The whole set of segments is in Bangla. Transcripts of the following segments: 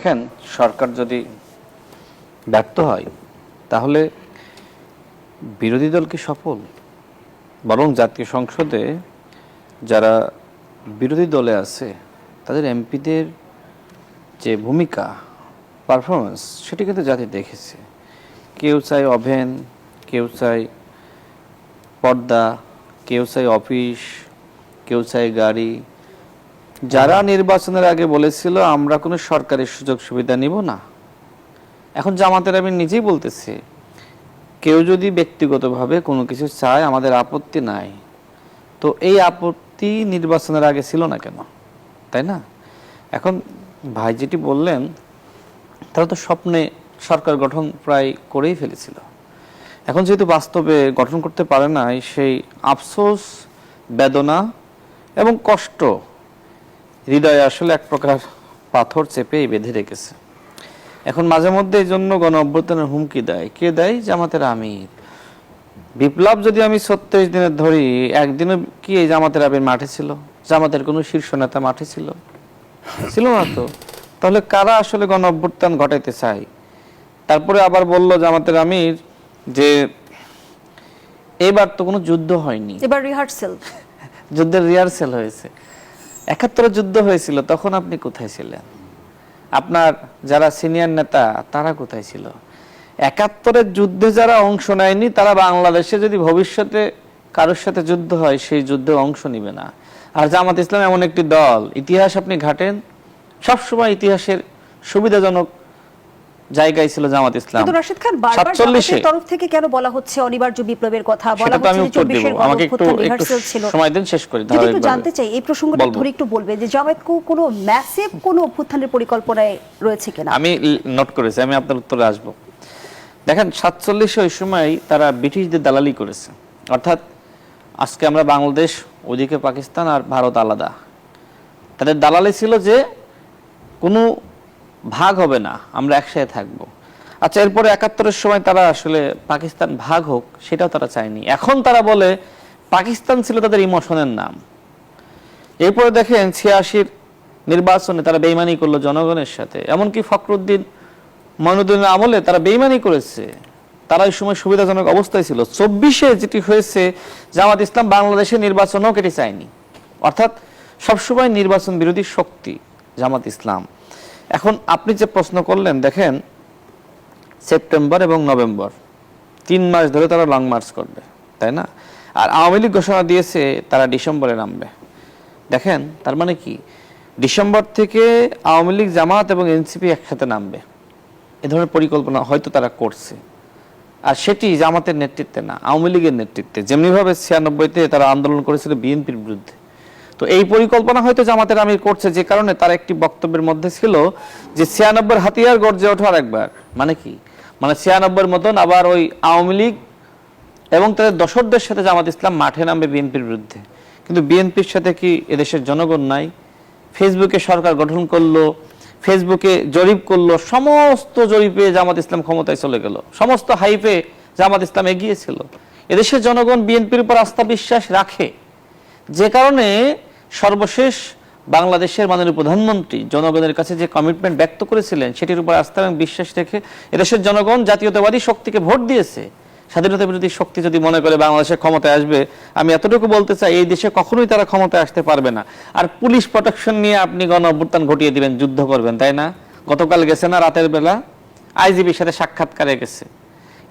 দেখেন, সরকার যদি ব্যর্থ হয় তাহলে বিরোধী দল কি সফল? বরং জাতীয় সংসদে যারা বিরোধী দলে আছে তাদের এমপিদের যে ভূমিকা, পারফরমেন্স, সেটি কিন্তু জাতি দেখেছে। কেউ চায় ওভেন, কেউ চায় পর্দা, কেউ চায় অফিস, কেউ চায় গাড়ি। যারা নির্বাচনের আগে বলেছিল আমরা কোনো সরকারি সুযোগ সুবিধা নিব না, এখন জামাতের আমি নিজেই বলতেছি, কেউ যদি ব্যক্তিগতভাবে কোনো কিছু চায় আমাদের আপত্তি নাই, তো এই আপত্তি নির্বাচনের আগে ছিল না কেন, তাই না? এখন ভাই যেটি বললেন, তারা তো স্বপ্নে সরকার গঠন প্রায় করেই ফেলেছিল। এখন যেহেতু বাস্তবে গঠন করতে পারে নাই, সেই আফসোস, বেদনা এবং কষ্ট হৃদয়ে আসলে এক প্রকার পাথর চেপেই বেঁধে রেখেছে। এখন মাঝে মধ্যে এই জন্য গণ অভ্যুত্থানের হুমকি দেয়। কে দেয়? জামাতের আমির। বিপ্লব যদি আমি 36 দিনের ধরি, একদিনও কি এই জামাতের আমির মাঠে ছিল? জামাতের কোনো শীর্ষ নেতা মাঠে ছিল? ছিল না তো। তাহলে কারা আসলে গণ অভ্যুত্থান ঘটাইতে চায়? তারপরে আবার বলল জামাতের আমির যে এবার তো কোনো যুদ্ধ হয়নি, এবার রিহার্সাল, যুদ্ধের রিহার্সাল হয়েছে। 71 যুদ্ধ হয়েছিল, তখন আপনি কোথায় ছিলেন? আপনার যারা সিনিয়র নেতা তারা কোথায় ছিল? 71 যুদ্ধে যারা অংশ নেয়নি তারা বাংলাদেশে যদি ভবিষ্যতে কারোর সাথে যুদ্ধ হয় সেই যুদ্ধে অংশ নিবে না। আর জামাত ইসলাম এমন একটি দল, ইতিহাস আপনি ঘাটেন, সবসময় ইতিহাসের সুবিধাজনক জায়গায় ছিল জামাত ইসলাম। কিন্তু রাশিদ খান, বারবার জামাতের তরফ থেকে কেন বলা হচ্ছে অনিবার্য বিপ্লবের কথা, বলা হচ্ছে যে 24 আমাকে একটু ছিল। সময় দেন, শেষ করি। যদি একটু জানতে চাই এই প্রসঙ্গটা ধরে একটু বলবে যে জামাত কোনো ম্যাসিভ কোনো অভ্যুত্থানের পরিকল্পনায় রয়েছে কিনা? আমি নোট করেছি, আমি আপনার উত্তরে আসব। দেখেন, 47 ওই সময় তারা ব্রিটিশদের দালালি করেছে। অর্থাৎ আজকে আমরা বাংলাদেশ, ওইদিকে পাকিস্তান আর ভারত আলাদা। তাদের দালালি ছিল যে কোনো ভাগ হবে না, আমরা একসাথে থাকবো। আচ্ছা, এরপরে 71 সময় তারা আসলে পাকিস্তান ভাগ হোক সেটাও তারা চায়নি। এখন তারা বলে পাকিস্তান ছিল তাদের ইমোশনের নাম। এরপরে দেখেন 86 নির্বাচনে তারা বেইমানি করলো জনগণের সাথে। এমনকি ফখরুদ্দিন মঈনুদ্দিনের আমলে তারা বেইমানি করেছে। তারা ওই সময় সুবিধাজনক অবস্থায় ছিল। 24-এ যেটি হয়েছে, জামাত ইসলাম বাংলাদেশের নির্বাচনও কেটে চায়নি। অর্থাৎ সবসময় নির্বাচন বিরোধী শক্তি জামাত ইসলাম। এখন আপনি যে প্রশ্ন করলেন, দেখেন সেপ্টেম্বর এবং নভেম্বর 3 মাস ধরে তারা লং মার্চ করবে, তাই না? আর আওয়ামী লীগ ঘোষণা দিয়েছে তারা ডিসেম্বরে নামবে। দেখেন, তার মানে কি, ডিসেম্বর থেকে আওয়ামী লীগ, জামাত এবং এনসিপি একসাথে নামবে, এ ধরনের পরিকল্পনা হয়তো তারা করছে। আর সেটি জামাতের নেতৃত্বে না, আওয়ামী লীগের নেতৃত্বে। যেমনিভাবে 96-তে তারা আন্দোলন করেছিল বিএনপির বিরুদ্ধে। তো এই পরিকল্পনা হয়তো জামাতের আমির করছে, যে কারণে তার একটি বক্তব্যের মধ্যে ছিল যে 96-এর হাতিয়ার গর্জে ওঠো আরেকবার। মানে কি? মানে 96-এর মতন আবার ওই আওয়ামী লীগ এবং তাদের দশরদের সাথে জামাত ইসলাম মাঠে নামবে বিএনপির বিরুদ্ধে। কিন্তু বিএনপির সাথে কি এদেশের জনগণ নাই? ফেসবুকে সরকার গঠন করলো, ফেসবুকে জরিপ করলো, সমস্ত জরিপে জামাত ইসলাম ক্ষমতায় চলে গেল, সমস্ত হাইপে জামাত ইসলাম এগিয়েছিল। এদেশের জনগণ বিএনপির উপর আস্থা বিশ্বাস রাখে, যে কারণে সর্বশেষ বাংলাদেশের মাননীয় প্রধানমন্ত্রী জনগণের কাছে যে কমিটমেন্ট ব্যক্ত করেছিলেন সেটির উপর আস্থা এবং বিশ্বাস রেখে এদেশের জনগণ জাতীয়তাবাদী শক্তিকে ভোট দিয়েছে। স্বাধীনতা বিরোধী শক্তি যদি মনে করে বাংলাদেশের ক্ষমতায় আসবে, আমি এতটুকু বলতে চাই, এই দেশে কখনোই তারা ক্ষমতায় আসতে পারবে না। আর পুলিশ প্রোটেকশন নিয়ে আপনি গণ অভ্যুত্থান ঘটিয়ে দিবেন, যুদ্ধ করবেন, তাই না? গতকাল গেছে না রাতের বেলা, আইজিবির সাথে সাক্ষাৎকারে গেছে,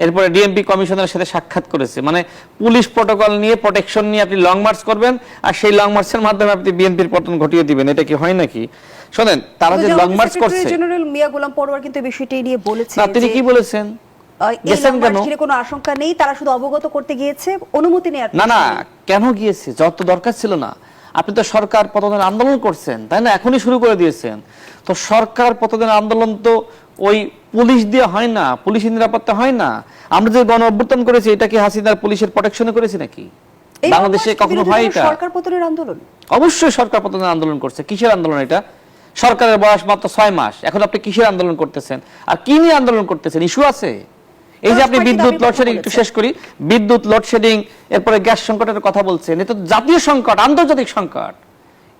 এরপরে ডিএমপি কমিশনারের সাথে সাক্ষাৎ করেছে। মানে পুলিশ প্রোটোকল নিয়ে, প্রোটেকশন নিয়ে আপনি লং মার্চ করবেন, আর সেই লং মার্চের মাধ্যমে আপনি বিএনপির পতন ঘটিয়ে দিবেন। এটা কি হয় নাকি? শোনেন, তারা যে লং মার্চ করছে, জেনারেল মিয়া গোলাম পরোয়ার কিন্তু বিষয়টি নিয়ে বলেছেন। না, তিনি কি বলেছেন? গেছেন কেন? কোনো আশঙ্কা নেই, তারা শুধু অবগত করতে গিয়েছে, অনুমতি নেই। না না, কেন গিয়েছে? যত দরকার ছিল না। আপনি তো সরকার পতনের আন্দোলন করছেন, তাই না? এখনই শুরু করে দিয়েছেন। তো সরকার পতনের আন্দোলন তো ওই পুলিশ দিয়ে হয় না, পুলিশের নিরাপত্তা হয় না। আমরা যে গণ অভ্যুত্থান করেছি, এটা কি হাসিনার পুলিশের প্রোটেকশনে করেছি নাকি? বাংলাদেশে কখনো হয় এটা? সরকার পতনের আন্দোলন অবশ্যই সরকার পতনের আন্দোলন করছে। কিসের আন্দোলন এটা? সরকারের বয়স মাত্র 6 মাস, এখন আপনি কিসের আন্দোলন করতেছেন? আর কি নিয়ে আন্দোলন করতেছেন? ইস্যু আছে। এই যে আপনি বিদ্যুৎ লোডশেডিং, একটু শেষ করি, বিদ্যুৎ লোডশেডিং, এরপরে গ্যাস সংকটের কথা বলছেন, এটা তো জাতীয় সংকট, আন্তর্জাতিক সংকট।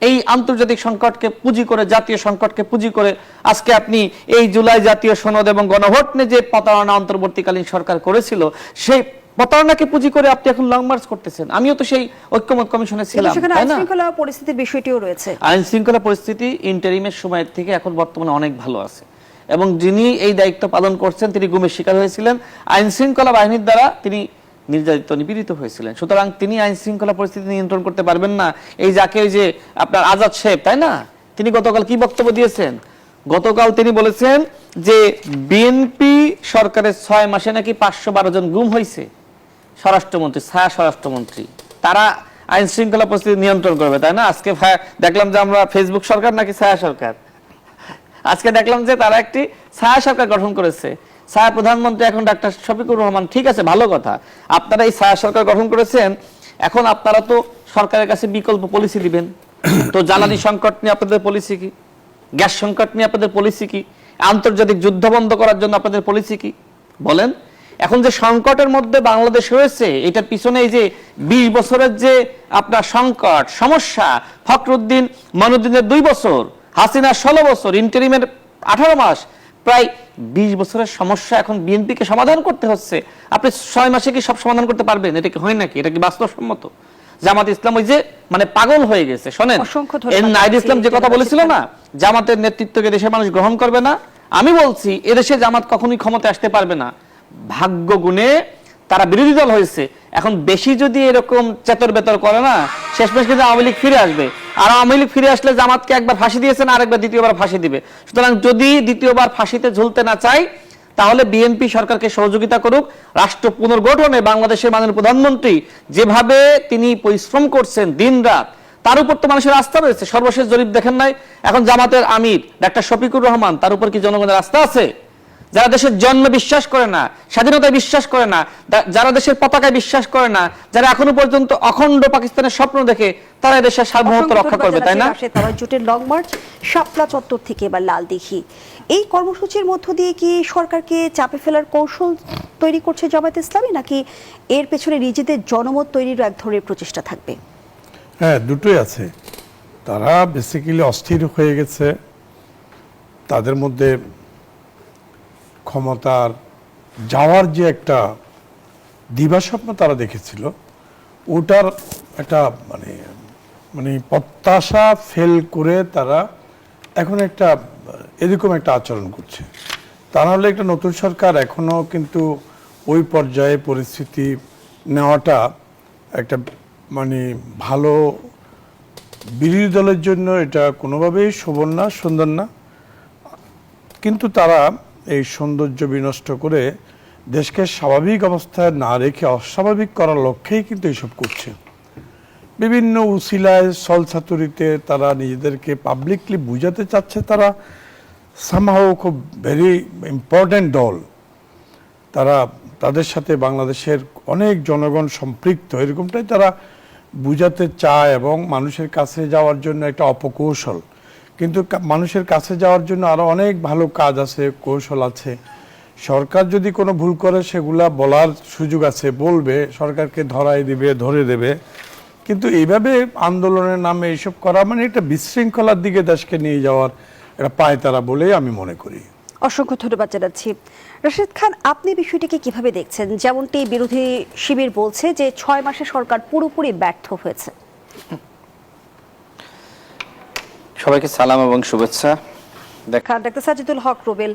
এই আন্তর্জাতিক সংকটকে পুঁজি করে, জাতীয় সংকটকে পুঁজি করে আজকে আপনি এই জুলাই জাতীয় সনদ এবং গণভোট নিয়ে যে প্রতারণা অন্তর্বর্তীকালীন সরকার করেছিল, সেই প্রতারণাকে পুঁজি করে আপনি এখন লং মার্চ করতেছেন। আমিও তো সেই ঐক্যমত কমিশনে ছিলাম, সেখানে তাই আইন না? শৃঙ্খলা পরিস্থিতির বিষয়টিও রয়েছে। আইন শৃঙ্খলা পরিস্থিতি ইন্টারিমের সময়ের থেকে এখন বর্তমানে অনেক ভালো আছে, এবং যিনি এই দায়িত্ব পালন করছেন তিনি গুমের শিকার হয়েছিলেন, আইন শৃঙ্খলা বাহিনীর দ্বারা তিনি নির্যাতিত, নিপীড়িত হয়েছিলেন। সুতরাং তিনি আইন শৃঙ্খলা পরিস্থিতি নিয়ন্ত্রণ করতে পারবেন না। এই যাকে ওই যে আপনার আজাদ সাহেব, তাই না, তিনি গতকাল কি বক্তব্য দিয়েছেন? গতকাল তিনি বলেছেন যে বিএনপি সরকারের 6 মাসে নাকি 512 জন গুম হয়েছে। স্বরাষ্ট্রমন্ত্রী, ছায়া স্বরাষ্ট্রমন্ত্রী, তারা আইন শৃঙ্খলা পরিস্থিতি নিয়ন্ত্রণ করবে, তাই না? আজকে দেখলাম যে আমরা ফেসবুক সরকার নাকি ছায়া সরকার, আজকে দেখলাম যে তারা একটি ছায়া সরকার গঠন করেছে। ছায়া প্রধানমন্ত্রী এখন ডাক্তার শফিকুর রহমান। ঠিক আছে, ভালো কথা, আপনারা এই ছায়া সরকার গঠন করেছেন। এখন আপনারা তো সরকারের কাছে বিকল্প পলিসি দিবেন। তো জ্বালানি সংকট নিয়ে আপনাদের পলিসি কি? গ্যাস সংকট নিয়ে আপনাদের পলিসি কি? আন্তর্জাতিক যুদ্ধ বন্ধ করার জন্য আপনাদের পলিসি কি বলেন? এখন যে সংকটের মধ্যে বাংলাদেশ রয়েছে, এটার পিছনে এই যে 20 বছরের যে আপনার সংকট সমস্যা, ফখরুদ্দিন মনুদ্দিনের 2 বছর, হাসিনার 16 বছর, ইন্টারিমের 18 মাস, প্রায় 20 বছরের সমস্যা এখন বিএনপিকে সমাধান করতে হচ্ছে। আপনি 6 মাসে কি সব সমাধান করতে পারবেন? এটা কি হয় নাকি? এটা কি বাস্তবসম্মত? জামাত ইসলাম ওই যে মানে পাগল হয়ে গেছে। শোনেন, নাইদ ইসলাম যে কথা বলেছিল না, জামাতের নেতৃত্বকে দেশের মানুষ গ্রহণ করবে না, আমি বলছি এদেশে জামাত কখনোই ক্ষমতায় আসতে পারবে না। ভাগ্য গুণে তারা বিরোধী দল হয়েছে। এখন বেশি যদি এরকম চেতর বেতর করে না, শেষমেশ কিন্তু আওয়ামী লীগ ফিরে আসবে। আর আওয়ামী লীগ ফিরে আসলে জামাতকে একবার ফাঁসি দিয়েছেন, আরেকবার দ্বিতীয়বার ফাঁসি দিবে। সুতরাং যদি দ্বিতীয়বার ফাঁসিতে ঝুলতে না চাই, তাহলে বিএনপি সরকারকে সহযোগিতা করুক। রাষ্ট্র পুনর্গঠনে বাংলাদেশের মাননীয় প্রধানমন্ত্রী যেভাবে তিনি পরিশ্রম করছেন দিনরাত, তার উপর তো মানুষের আস্থা রয়েছে। সর্বশেষ জরিপ দেখেন নাই? এখন জামাতের আমির ডাক্তার শফিকুর রহমান, তার উপর কি জনগণের আস্থা আছে? যারা দেশের জন্মে বিশ্বাস করে না, স্বাধীনতায় বিশ্বাস করে না, যারা দেশের পতাকায় বিশ্বাস করে না, যারা এখনো পর্যন্ত অখণ্ড পাকিস্তানের স্বপ্ন দেখে, তারা দেশের সার্বভৌমত্ব রক্ষা করবে, তাই না? জোটের লং মার্চ শাপলা চত্বর থেকে এবার লালদিঘি, এই কর্মসূচির মধ্য দিয়ে কি সরকারকে চাপে ফেলার কৌশল তৈরি করছে জামায়াত ইসলামী, নাকি এর পেছনে নিজেদের জনমত তৈরির এক ধরনের প্রচেষ্টা থাকবে? হ্যাঁ, দুটোই আছে। তারা বেসিক্যালি অস্থির হয়ে গেছে, তাদের মধ্যে ক্ষমতার যাওয়ার যে একটা দিবাস্বপ্ন তারা দেখেছিল, ওটার একটা মানে মানে প্রত্যাশা ফেল করে তারা এখন একটা এরকম একটা আচরণ করছে। তা নাহলে একটা নতুন সরকার এখনো কিন্তু ওই পর্যায়ে পরিস্থিতি নেওয়াটা একটা মানে ভালো বিরোধী দলের জন্য এটা কোনোভাবেই শোভন না, সুন্দর না। কিন্তু তারা এই সৌন্দর্য বিনষ্ট করে দেশকে স্বাভাবিক অবস্থায় না রেখে অস্বাভাবিক করার লক্ষ্যেই কিন্তু এইসব করছে। বিভিন্ন উসিলায় সলছাতুরিতে তারা নিজেদেরকে পাবলিকলি বুঝাতে চাচ্ছে তারা সামহাও খুব ভেরি ইম্পর্ট্যান্ট দল, তারা তাদের সাথে বাংলাদেশের অনেক জনগণ সম্পৃক্ত, এরকমটাই তারা বুঝাতে চায় এবং মানুষের কাছে যাওয়ার জন্য একটা অপকৌশল। কিন্তু মানুষের কাছে যাওয়ার জন্য আরো অনেক ভালো কাজ আছে, কৌশল আছে। সরকার যদি কোনো ভুল করে সেগুলা বলার সুযোগ আছে, বলবে, সরকারকে ধরাই দিবে, ধরে দেবে। কিন্তু এইভাবে আন্দোলনের নামে এইসব করা মানে একটা বিশৃঙ্খলার দিকে দেশকে নিয়ে যাওয়ার একটা পায়তারা বলেই আমি মনে করি। অসংখ্য ধন্যবাদ জানাচ্ছি। রাশেদ খান, আপনি বিষয়টিকে কিভাবে দেখছেন? যেমনটি বিরোধী শিবির বলছে যে 6 মাসে সরকার পুরোপুরি ব্যর্থ হয়েছে। সবাইকে সালাম এবং শুভেচ্ছা। ডাক্তার সাজিদুল হক রুবেল,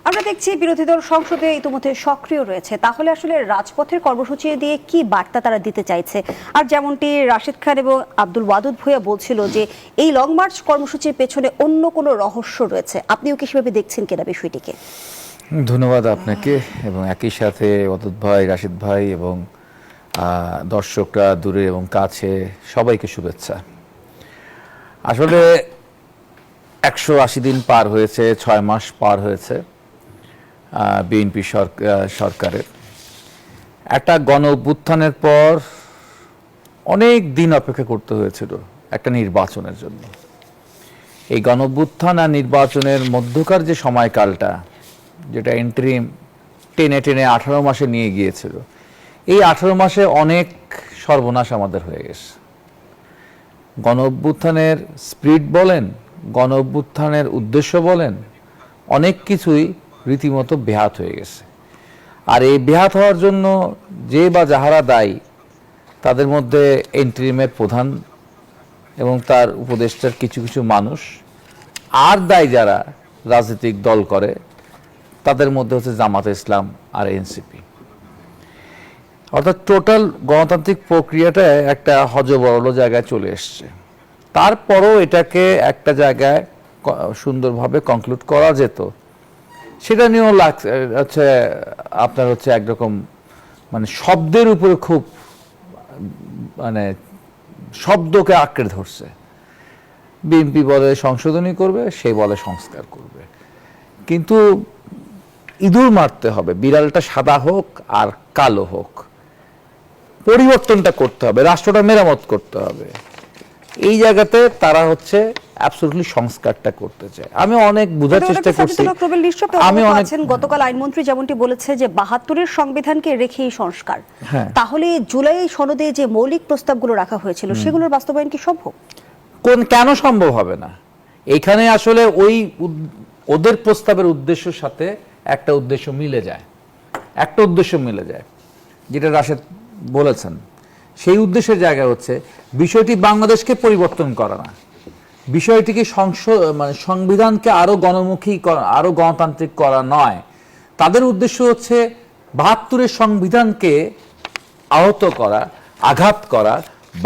আমরা দেখছি বিরোধী দল সংসদে ইতিমধ্যে সক্রিয় রয়েছে, তাহলে আসলে রাজপথের কর্মসূচি দিয়ে কি বার্তা তারা দিতে চাইছে? আর যেমনটি রাশেদ খান এবং আব্দুল ওয়াদুদ ভূঁইয়া বলছিল যে এই লং মার্চ কর্মসূচির পেছনে অন্য কোনো রহস্য রয়েছে, আপনিও কি সেভাবে দেখছেন কিনা বিষয়টিকে? ধন্যবাদ আপনাকে এবং একই সাথে ওয়াদুদ ভাই, রাশেদ ভাই এবং দর্শকরা দূরে এবং কাছে সবাইকে শুভেচ্ছা। আসলে 180 দিন পার হয়েছে, 6 মাস পার হয়েছে বিএনপি সরকারের। একটা গণ অভ্যুত্থানের পর অনেক দিন অপেক্ষা করতে হয়েছিল একটা নির্বাচনের জন্য। এই গণ অভ্যুত্থান আর নির্বাচনের মধ্যকার যে সময়কালটা, যেটা ইন্টারিম টেনে টেনে 18 মাসে নিয়ে গিয়েছিল, এই 18 মাসে অনেক সর্বনাশ আমাদের হয়ে গেছে। গণ অভ্যুত্থানের স্পিরিট বলেন, গণ অভ্যুত্থানের উদ্দেশ্য বলেন, অনেক কিছুই রীতিমতো ব্যাহত হয়ে গেছে। আর এই ব্যাহত হওয়ার জন্য যে বা যাহারা দায়ী, তাদের মধ্যে ইন্টারিমের প্রধান এবং তার উপদেষ্টার কিছু কিছু মানুষ, আর দায়ী যারা রাজনৈতিক দল করে, তাদের মধ্যে হচ্ছে জামাতে ইসলাম আর এনসিপি। অর্থাৎ টোটাল গণতান্ত্রিক প্রক্রিয়াটা একটা হযবরল জায়গায় চলে এসছে। তারপরও এটাকে একটা জায়গায় সুন্দরভাবে কনক্লুড করা যেত, সেটা নিয়েও হচ্ছে আপনার হচ্ছে একরকম মানে শব্দের উপরে খুব মানে শব্দকে আঁকড়ে ধরছে। বিএনপি বলে সংশোধনী করবে, সে বলে সংস্কার করবে, কিন্তু ইঁদুর মারতে হবে, বিড়ালটা সাদা হোক আর কালো হোক, পরিবর্তনটা করতে হবে, রাষ্ট্রটা মেরামত করতে হবে। এই জায়গাতে তারা হচ্ছে অ্যাবসলিউটলি সংস্কারটা করতে চায়। আমি অনেক বোঝার চেষ্টা করছি। আমি আছেন গতকাল আইনমন্ত্রী যেমনটি বলেছে যে ৭২-এর সংবিধানকে রেখেই সংস্কার, তাহলে জুলাই সনদে যে মৌলিক প্রস্তাবগুলো রাখা হয়েছিল সেগুলোর বাস্তবায়ন কি সম্ভব? কেন সম্ভব হবে না? এখানে আসলে ওই ওদের প্রস্তাবের উদ্দেশ্যের সাথে একটা উদ্দেশ্য মিলে যায়, যেটা রাশেদ বলেছেন। সেই উদ্দেশ্যের জায়গা হচ্ছে বিষয়টি বাংলাদেশকে পরিবর্তন করা না, বিষয়টিকে মানে সংবিধানকে আরো গণমুখী করা, আরো গণতান্ত্রিক করা নয়। তাদের উদ্দেশ্য হচ্ছে ৭২-এর সংবিধানকে আহত করা, আঘাত করা,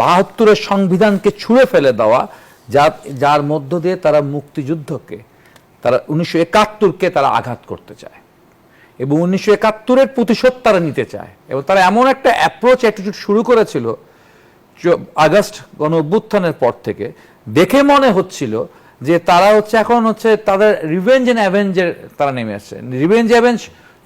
৭২-এর সংবিধানকে ছুঁড়ে ফেলে দেওয়া, যার মধ্য দিয়ে তারা মুক্তিযুদ্ধকে, তারা ১৯৭১-কে তারা আঘাত করতে চায় এবং ১৯৭১-এর প্রতিশোধ তারা নিতে চায়। এবং তারা এমন একটা অ্যাপ্রোচ অ্যাটিটিউড শুরু করেছিল আগস্ট গণ অভ্যুত্থানের পর থেকে, দেখে মনে হচ্ছিল যে তারা হচ্ছে এখন হচ্ছে তাদের রিভেঞ্জ এন্ড অ্যাভেঞ্জের তারা নেমে আসছে। রিভেঞ্জ অ্যাভেঞ্জ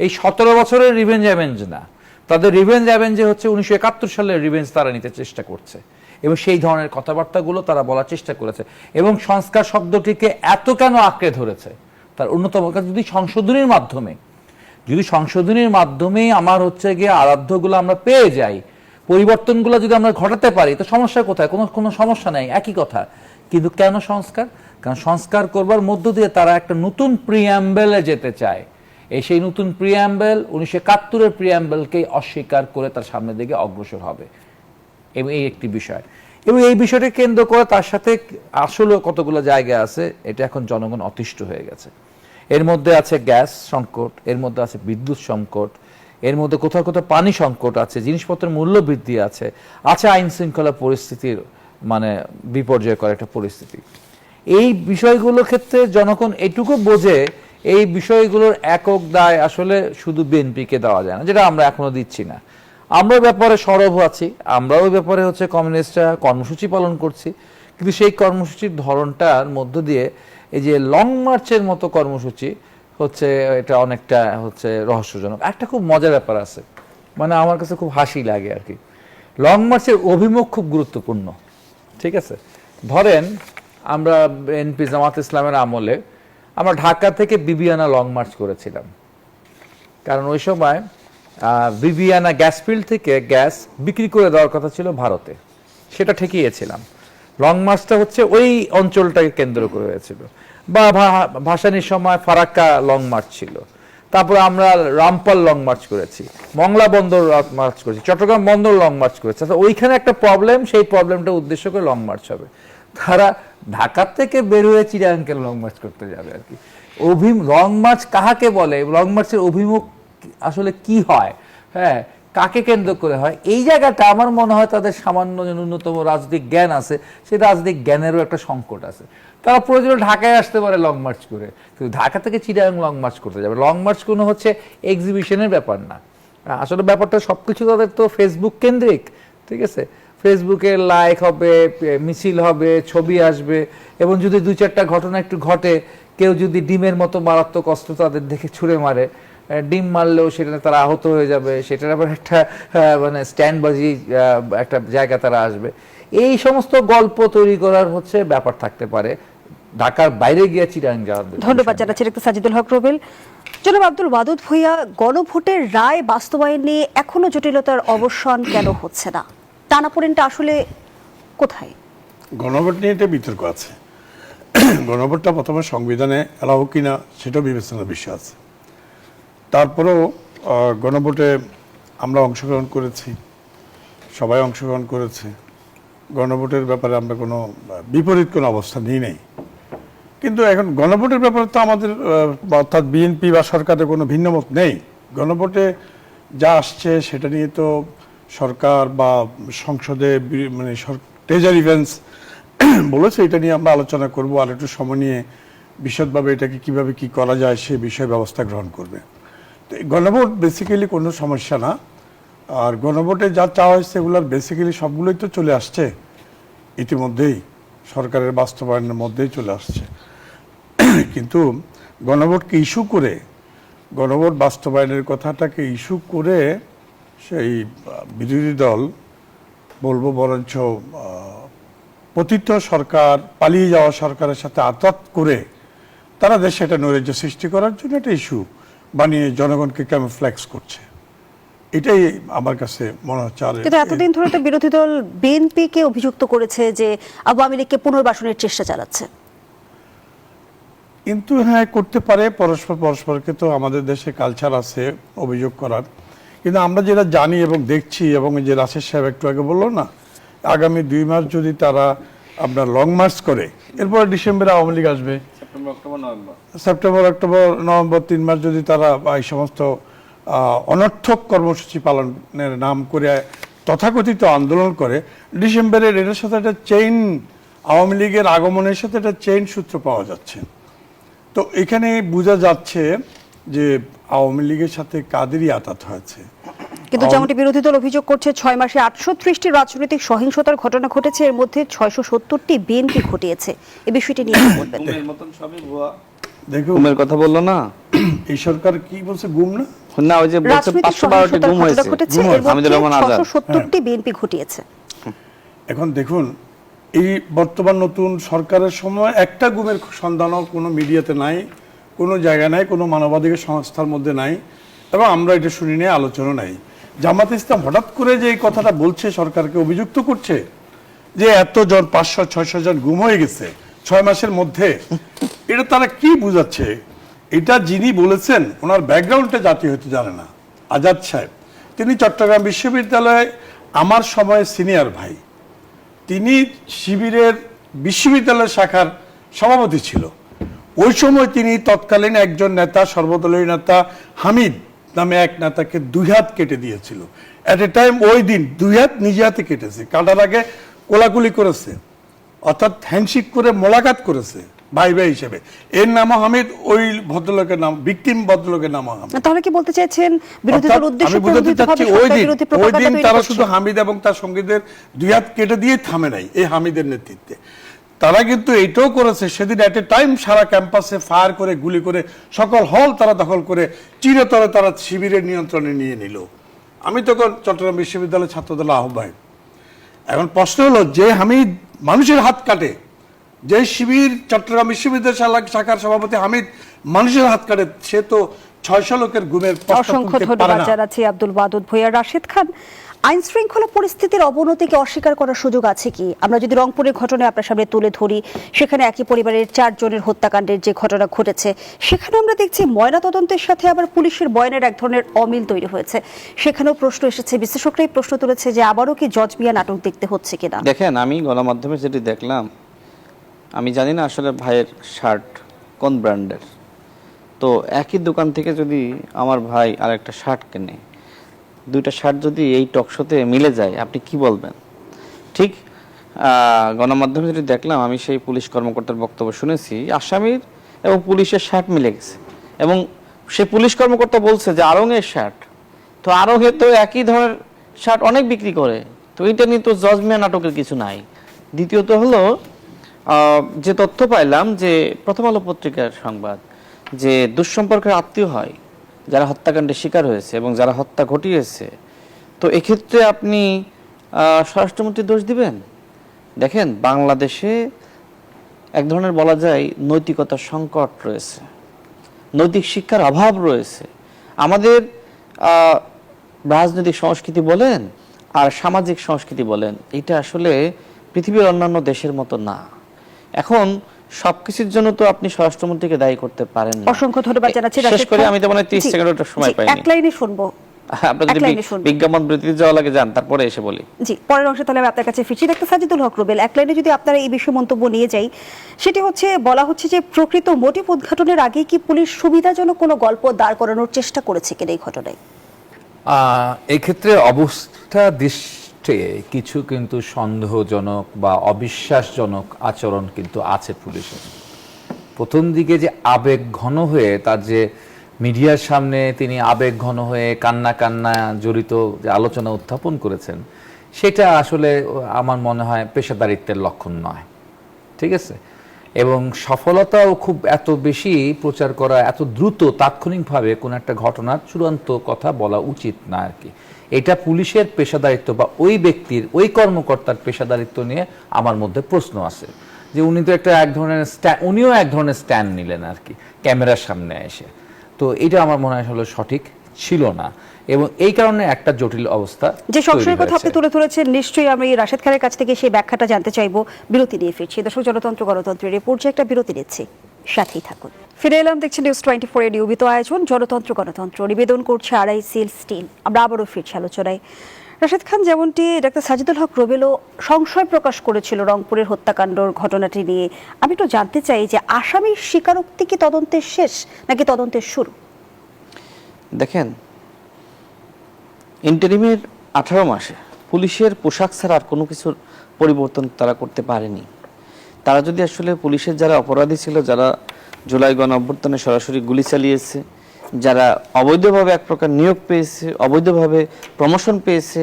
এই ১৭ বছরের রিভেঞ্জ অ্যাভেঞ্জ না, তাদের রিভেঞ্জ অ্যাভেঞ্জে হচ্ছে ১৯৭১ সালের রিভেঞ্জ তারা নিতে চেষ্টা করছে এবং সেই ধরনের কথাবার্তাগুলো তারা বলার চেষ্টা করেছে। এবং সংস্কার শব্দটিকে এত কেন আঁকড়ে ধরেছে, তার অন্যতম কাজ যদি সংশোধনীর মাধ্যমে আমার হচ্ছে গিয়ে আরাধ্যগুলো আমরা পেয়ে যাই, পরিবর্তনগুলো যদি আমরা ঘটাতে পারি, তো সমস্যা কোথায়? কোনো সমস্যা নাই, একই কথা। কিন্তু কেন সংস্কার? কারণ সংস্কার করবার মধ্য দিয়ে তারা একটা নতুন প্রিঅ্যাম্বেলে যেতে চায়। সেই নতুন প্রিঅ্যাম্বেল ১৯৭১-এর প্রিঅ্যাম্বেলকে অস্বীকার করে তার সামনের দিকে অগ্রসর হবে, এবং এই একটি বিষয়। এবং এই বিষয়টা কেন্দ্র করে তার সাথে আসলে কতগুলো জায়গা আছে, এটা এখন জনগণ অতিষ্ঠ হয়ে গেছে। এর মধ্যে আছে গ্যাস সংকট, এর মধ্যে আছে বিদ্যুৎ সংকট, এর মধ্যে কোথাও কোথাও পানি সংকট আছে, জিনিসপত্রের মূল্য বৃদ্ধি আছে আইন শৃঙ্খলা পরিস্থিতির মানে বিপর্যয়কর একটা পরিস্থিতি। এই বিষয়গুলোর ক্ষেত্রে জনগণ এটুকু বোঝে, এই বিষয়গুলোর একক দায় আসলে শুধু বিএনপিকে দেওয়া যায় না, যেটা আমরা এখনো দিচ্ছি না। আমরা ব্যাপারে সরব আছি, আমরাও ব্যাপারে হচ্ছে কমিউনিস্টরা কর্মসূচি পালন করছি, কিন্তু সেই কর্মসূচির ধরনটার মধ্য দিয়ে এই যে লং মার্চের মতো কর্মসূচি হচ্ছে, এটা অনেকটা হচ্ছে রহস্যজনক। একটা খুব মজার ব্যাপার আছে, মানে আমার কাছে খুব হাসি লাগে আর কি। লং মার্চের অভিমুখ খুব গুরুত্বপূর্ণ, ঠিক আছে? ধরেন আমরা এনপি জামাত ইসলামের আমলে আমরা ঢাকা থেকে বিবিয়ানা লং মার্চ করেছিলাম, কারণ ওই সময় বিবিয়ানা গ্যাস ফিল্ড থেকে গ্যাস বিক্রি করে দেওয়ার কথা ছিল ভারতে, সেটা ঠেকিয়েছিলাম। লং মার্চটা হচ্ছে ওই অঞ্চলটাকে কেন্দ্র করে হয়েছিল। বা ভাসানির সময় ফারাক্কা লং মার্চ ছিল, তারপরে আমরা রামপাল লং মার্চ করেছি, মংলা বন্দর মার্চ করেছি, চট্টগ্রাম বন্দর লং মার্চ করেছি। ওইখানে একটা প্রবলেম, সেই প্রবলেমটা উদ্দেশ্য করে লং মার্চ হবে। তারা ঢাকা থেকে বের হয়ে চিরাঙ্কের লং মার্চ করতে যাবে আর কি। লং মার্চ কাহাকে বলে, লং মার্চের অভিমুখ আসলে কি হয়, হ্যাঁ, কাকে কেন্দ্র করে হয়, এই জায়গাটা আমার মনে হয় তাদের সামান্য যে ন্যূনতম রাজনৈতিক জ্ঞান আছে, সেই রাজনৈতিক জ্ঞানেরও একটা সংকট আছে। তারা প্রয়োজনে ঢাকায় আসতে পারে লং মার্চ করে, কিন্তু ঢাকা থেকে চিটাগাং লং মার্চ করতে যাবে। লং মার্চ কোনো হচ্ছে এক্সিবিশনের ব্যাপার না, আসলে ব্যাপারটা সবকিছু তাদের তো ফেসবুক কেন্দ্রিক, ঠিক আছে? ফেসবুকে লাইক হবে, মিছিল হবে, ছবি আসবে, এবং যদি দুই চারটা ঘটনা একটু ঘটে, কেউ যদি ডিমের মতো মারাত্মক অস্ত্র তাদের দেখে ছুঁড়ে মারে, ডিম মারলেও সেটা তারা আহত হয়ে যাবে, সেটার আবার একটা মানে স্ট্যান্ডবাজি একটা জায়গা তারা আসবে। এই সমস্ত গল্প তৈরি করার হচ্ছে ব্যাপার থাকতে পারে, ঢাকার বাইরে গিয়ে চিটাগাং যাওয়ার। ধন্যবাদ জানাচ্ছি ডাক্তার সাজিদুল হক রুবেল। জনাব আব্দুল ওয়াদুদ ভূঁইয়া, গণভোটের রায় বাস্তবায়ন নিয়ে এখনো জটিলতার অবসান কেন হচ্ছে না? টানাপোড়েনটা আসলে কোথায়? গণভোট নিয়ে এটা বিতর্ক আছে। গণভোটটা প্রথমে সংবিধানে এলাও কিনা সেটাও বিবেচনার বিষয় আছে। তারপরেও গণভোটে আমরা অংশগ্রহণ করেছি, সবাই অংশগ্রহণ করেছে। গণভোটের ব্যাপারে আমরা কোনো বিপরীত কোনো অবস্থা নিই নাই। কিন্তু এখন গণভোটের ব্যাপারে তো আমাদের অর্থাৎ বিএনপি বা সরকারের কোনো ভিন্নমত নেই। গণভোটে যা আসছে সেটা নিয়ে তো সরকার বা সংসদে মানে ট্রেজারি বেঞ্চ বলেছে এটা নিয়ে আমরা আলোচনা করব, আর একটু সময় নিয়ে বিশদভাবে এটাকে কিভাবে কি করা যায় সে বিষয়ে ব্যবস্থা গ্রহণ করবে। তো গণভোট বেসিক্যালি কোনো সমস্যা না। আর গণভোটে যা চাওয়া হয়েছে এগুলোর বেসিক্যালি সবগুলোই তো চলে আসছে ইতিমধ্যেই, সরকারের বাস্তবায়নের মধ্যেই চলে আসছে। কিন্তু গণভোটকে ইস্যু করে, গণভোট বাস্তবায়নের কথাটাকে ইস্যু করে সেই বিরোধী দল বলবো বরঞ্চ পতিত সরকার, পালিয়ে যাওয়া সরকারের সাথে আঘাত করে তারা দেশে একটা নৈরাজ্য সৃষ্টি করার জন্য একটা ইস্যু বানিয়ে জনগণকে ক্যামোফ্লেক্স করছে। এটাই আমার কাছে মনে হচ্ছে। কিন্তু এতদিন ধরে তো বিরোধী দল বিএনপিকে অভিযুক্ত করেছে যে আওয়ামী লীগকে পুনর্বাসনের চেষ্টা চালাচ্ছে। কিন্তু হ্যাঁ, করতে পারে, পরস্পরকে তো আমাদের দেশে কালচার আছে অভিযোগ করার। কিন্তু আমরা যেটা জানি এবং দেখছি, এবং যে রাশেদ সাহেব একটু আগে বললো না, আগামী 2 মাস যদি তারা আপনার লং মার্চ করে, এরপরে ডিসেম্বরে আওয়ামী লীগ আসবে, সেপ্টেম্বর অক্টোবর নভেম্বর 3 মাস যদি তারা এই সমস্ত অনর্থক কর্মসূচি পালনের নাম করে তথাকথিত আন্দোলন করে, ডিসেম্বরের এটার সাথে একটা চেইন, আওয়ামী লীগের আগমনের সাথে একটা চেইন সূত্র পাওয়া যাচ্ছে। তো এখানে বোঝা যাচ্ছে যে আওয়ামী লীগের সাথে কাদেরই আঘাত হয়েছে। কিন্তু যেমনটি বিরোধী দল অভিযোগ করছে, 6 মাসে 830টি রাজনৈতিক সহিংসতার ঘটনা ঘটেছে, এর মধ্যে 670টি বিএনপি ঘটিয়েছে। এই বিষয়টি নিয়ে কি বলবেন? দেখুন, গুমের কথা বললো না এই সরকার কি বলছে, গুম না না, ওই যে বলছে রাজনৈতিক 512টি গুম সহিংসতার ঘটনা হয়েছে, ঘটেছে, এর হামিদুর রহমান মধ্যে আজাদ। 670টি বিএনপি ঘটিয়েছে। এখন দেখুন, এই বর্তমান নতুন সরকারের সময় একটা গুমের সন্ধানও কোনো মিডিয়াতে নাই, কোনো জায়গায় নাই, কোনো মানবাধিকার সংস্থার মধ্যে নাই, এবং আমরা এটা শুনি নিয়ে আলোচনা নাই। জামাত ইসলাম হঠাৎ করে যে এই কথাটা বলছে, সরকারকে অভিযুক্ত করছে যে এতজন 500-600 জন গুম হয়ে গেছে 6 মাসের মধ্যে, এটা তারা কি বুঝাচ্ছে? এটা যিনি বলেছেন ওনার ব্যাকগ্রাউন্ডটা জাতি হয়তো জানে না। আজাদ সাহেব, তিনি চট্টগ্রাম বিশ্ববিদ্যালয়ে আমার সময় সিনিয়র ভাই, তিনি শিবিরের বিশ্ববিদ্যালয় শাখার সভাপতি ছিল। ওই সময় তিনি তৎকালীন একজন নেতা, সর্বদলীয় নেতা হামিদ নামে এক নেতাকে 2 হাত কেটে দিয়েছিল। এট এ টাইম ওই দিন 2 হাত নিজে হাতে কেটেছে, কাটার আগে কোলাকুলি করেছে, অর্থাৎ হ্যান্ডশেক করে মোলাকাত করেছে ভাই ভাই হিসেবে। এর নাম হামিদ, ওই ভদ্রলোকের নাম, ভিকটিম ভদ্রলোকের নাম হামিদ। তাহলে কি বলতে চাইছেন বিরোধী দল উদ্দেশ্য আমি বুঝাতে চাচ্ছি, ওই দিন তারা করছে? শুধু হামিদ এবং তার সঙ্গীদের 2 হাত কেটে দিয়ে থামে নাই এই হামিদের নেতৃত্বে। তারা কিন্তু এইটাও করেছে, সেদিন এট এ টাইম সারা ক্যাম্পাসে ফায়ার করে, গুলি করে, সকল হল তারা দখল করে চিরতরে তারা শিবিরের নিয়ন্ত্রণে নিয়ে নিল। আমি তখন চট্টগ্রাম বিশ্ববিদ্যালয় ছাত্রদল আহ্বায়ক। এখন প্রশ্ন হলো, যে হামিদ মানুষের হাত কাটে, যে শিবির চট্টগ্রাম বিশ্ববিদ্যালয় শাখার সভাপতি হামিদ মানুষের হাত কাটে, সে তো 600 লোকের গুমের প্রশ্ন অসংখ্য তুলতে পারে ধন্যবাদ না। জানাচ্ছি আব্দুল ওয়াদুদ ভূঁইয়া। রাশেদ খান, আইন শৃঙ্খলা পরিস্থিতির অবনতিকে অস্বীকার করার সুযোগ আছে কি? আমরা যদি রংপুরের ঘটনা আপনার সামনে তুলে ধরি, সেখানে একই পরিবারের 4 জনের হত্যাকাণ্ডের যে ঘটনা ঘটেছে, সেখানে আমরা দেখছি ময়নাতদন্তের সাথে আবার পুলিশের বয়ানের এক ধরনের অমিল তৈরি হয়েছে। সেখানেও প্রশ্ন এসেছে, বিশেষজ্ঞরাই প্রশ্ন তুলেছে যে আবারও কি জজ মিয়া নাটক দেখতে হচ্ছে কিনা। দেখেন, আমি গণমাধ্যমে যেটি দেখলাম, আমি জানি না আসলে ভাইয়ের শার্ট কোন ব্র্যান্ডের। তো একই দোকান থেকে যদি আমার ভাই আর একটা শার্ট কেনে, 2টা শার্ট যদি এই টকশোতে মিলে যায়, আপনি কি বলবেন? ঠিক গণমাধ্যমে যেটি দেখলাম, আমি সেই পুলিশ কর্মকর্তার বক্তব্য শুনেছি, আসামির এবং পুলিশের শার্ট মিলে গেছে, এবং সে পুলিশ কর্মকর্তা বলছে যে আরঙের শার্ট, তো আরঙে তো একই ধরনের শার্ট অনেক বিক্রি করে, তো এটা নিয়ে তো জজ মিয়া নাটকের কিছু নাই। দ্বিতীয়ত হলো, যে তথ্য পাইলাম যে প্রথম আলো পত্রিকার সংবাদ, যে দুঃসম্পর্কের আত্মীয় হয় যারা হত্যাকাণ্ডের শিকার হয়েছে এবং যারা হত্যা ঘটিয়েছে, তো এক্ষেত্রে আপনি স্বরাষ্ট্রমন্ত্রী দোষ দিবেন? দেখেন, বাংলাদেশে এক ধরনের বলা যায় নৈতিকতার সংকট রয়েছে, নৈতিক শিক্ষার অভাব রয়েছে। আমাদের রাজনৈতিক সংস্কৃতি বলেন আর সামাজিক সংস্কৃতি বলেন, এটা আসলে পৃথিবীর অন্যান্য দেশের মতো না। এখন সবকিছুর জন্য তো আপনি স্বরাষ্ট্রমন্ত্রীকে দায়ী করতে পারেন না। অসংখ্য ধন্যবাদ জানাচ্ছি শেষ রাশেদ করে খান। আমি তো মনে হয় 30 জি, সেকেন্ডের সময় জি, পাইনি। এক লাইনে শুনবো। আপনি এক যদি লাইনে শুনবো। বিজ্ঞাপন বিরতিতে যাওয়া লাগে যান, তারপরে এসে বলি। জি, পরের অংশে তাহলে আমি আপনার কাছে ফিরছি। ডাক্তার সাজিদুল হক রুবেল, এক লাইনে যদি আপনারা এই বিষয়ে মন্তব্য নিয়ে যাই, সেটি হচ্ছে বলা হচ্ছে যে প্রকৃত মোটিভ উদ্ঘাটনের আগে কি পুলিশ সুবিধাজনক কোনো গল্প দাঁড় করানোর চেষ্টা করেছে কিনা এই ঘটনায়? এই ক্ষেত্রে অবস্থা দৃষ্টে কিছু কিন্তু সন্দেহজনক বা অবিশ্বাসজনক আচরণ কিন্তু আছে পুলিশের। প্রথম দিকে যে আবেগ ঘন হয়ে তার যে মিডিয়ার সামনে তিনি আবেগ ঘন হয়ে কান্না কান্না জড়িত যে আলোচনা উত্থাপন করেছেন, সেটা আসলে আমার মনে হয় পেশাদারিত্বের লক্ষণ নয়। ঠিক আছে, এবং সফলতাও খুব এত বেশি প্রচার করা, এত দ্রুত তাৎক্ষণিকভাবে কোন একটা ঘটনার চূড়ান্ত কথা বলা উচিত না আর কি। এটা পুলিশের পেশাদারিত্ব বা ওই ব্যক্তির, ওই কর্মকর্তার পেশাদারিত্ব নিয়ে আমার মধ্যে প্রশ্ন আছে, যে উনি তো এক ধরনের উনিও এক ধরনের স্ট্যান্ড নিলেন আর কি ক্যামেরার সামনে এসে। তো এটা আমার মনে হয় আসলে সঠিক ছিল না, এবং এই কারণে একটা জটিল অবস্থা। যে সংশয়ের কথা আপনি তুলে ধরেছেন, নিশ্চয়ই আমি রাশেদ খানের কাছ থেকে সেই ব্যাখ্যাটা জানতে চাইবো। বিরতি নিয়ে ফিরছি। দর্শক, জনতন্ত্র গণতন্ত্রের এই পর্যায়ে একটা বিরতি নিচ্ছি, সাথেই থাকুন। ফিরে এলাম, দেখছেন নিউজ 24 এর নিয়মিত আয়োজন জনতন্ত্র গণতন্ত্র, নিবেদন করছে আড়াইসিল স্টিল। আমরা আবারও ফিরছি আলোচনায়। রাশেদ খান, যেমনটি ডাক্তার সাজিদুল হক রুবেলও সংশয় প্রকাশ করেছিল রংপুরের হত্যাকাণ্ডর ঘটনাটি নিয়ে, আমি একটু জানতে চাই যে আসামির স্বীকারোক্তি কি তদন্তের শেষ নাকি তদন্তের শুরু? দেখেন, ইন্টারিমের 18 মাসে পুলিশের পোশাক ছাড়া আর কোনো কিছুর পরিবর্তন তারা করতে পারেনি। তারা যদি আসলে পুলিশের যারা অপরাধী ছিল, যারা জুলাই গণ অভ্যুত্থানে সরাসরি গুলি চালিয়েছে, যারা অবৈধভাবে এক প্রকার নিয়োগ পেয়েছে, অবৈধভাবে প্রমোশন পেয়েছে,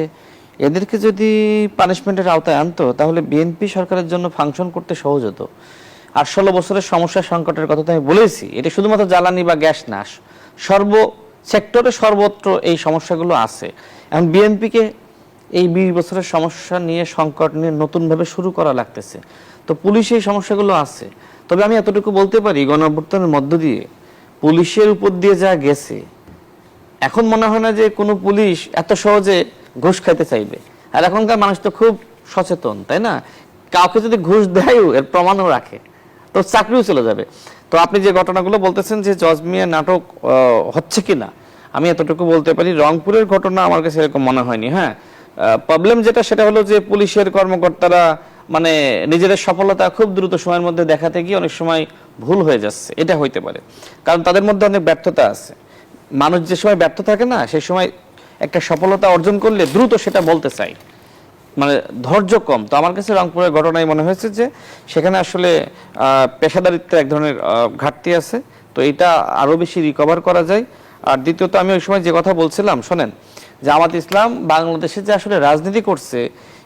এদেরকে যদি পানিশমেন্টের আওতায় আনতো, তাহলে বিএনপি সরকারের জন্য ফাংশন করতে সহজ হতো। আর 16 বছরের সমস্যা সংকটের কথা তো আমি বলেছি, এটা শুধুমাত্র জ্বালানি বা গ্যাস না, সর্ব সেক্টরে সর্বত্র এই সমস্যাগুলো আছে। এখন বিএনপিকে এই 20 বছরের সমস্যা নিয়ে, সংকট নিয়ে নতুনভাবে শুরু করা লাগতেছে। তো পুলিশ এই সমস্যাগুলো আছে। তবে আমি এতটুকু বলতে পারি, গণ অভ্যুত্থানের মধ্য দিয়ে পুলিশের উপর দিয়ে যা গেছে, এখন মনে হয় না যে কোনো পুলিশ এত সহজে ঘুষ খাইতে চাইবে। আর এখনকার মানুষ তো খুব সচেতন, তাই না? কাউকে যদি ঘুষ দেয়ও এর প্রমাণও রাখে, তো চাকরিও চলে যাবে। তো আপনি যে ঘটনাগুলো বলতেছেন যে জজ মিয়া নাটক হচ্ছে কিনা, আমি এতটুকু বলতে পারি, রংপুরের ঘটনা আমার কাছে এরকম মনে হয়নি। হ্যাঁ, প্রবলেম যেটা সেটা হলো যে পুলিশের কর্মকর্তারা মানে নিজেদের সফলতা খুব দ্রুত সময়ের মধ্যে দেখাতে গিয়ে অনেক সময় ভুল হয়ে যাচ্ছে, এটা হইতে পারে। কারণ তাদের মধ্যে অনেক ব্যর্থতা আছে। মানুষ যে সময় ব্যর্থ থাকে না, সেই সময় একটা সফলতা অর্জন করলে দ্রুত সেটা বলতে চাই, মানে ধৈর্য কম। তো আমার কাছে রংপুরের ঘটনায় মনে হয়েছে যে সেখানে আসলে পেশাদারিত্বের এক ধরনের ঘাটতি আছে। তো এটা আরো বেশি রিকভার করা যায়। আর দ্বিতীয়ত, আমি ওই সময় যে কথা বলছিলাম, শোনেন, জামাত ইসলাম বাংলাদেশে যে আসলে রাজনীতি করছে,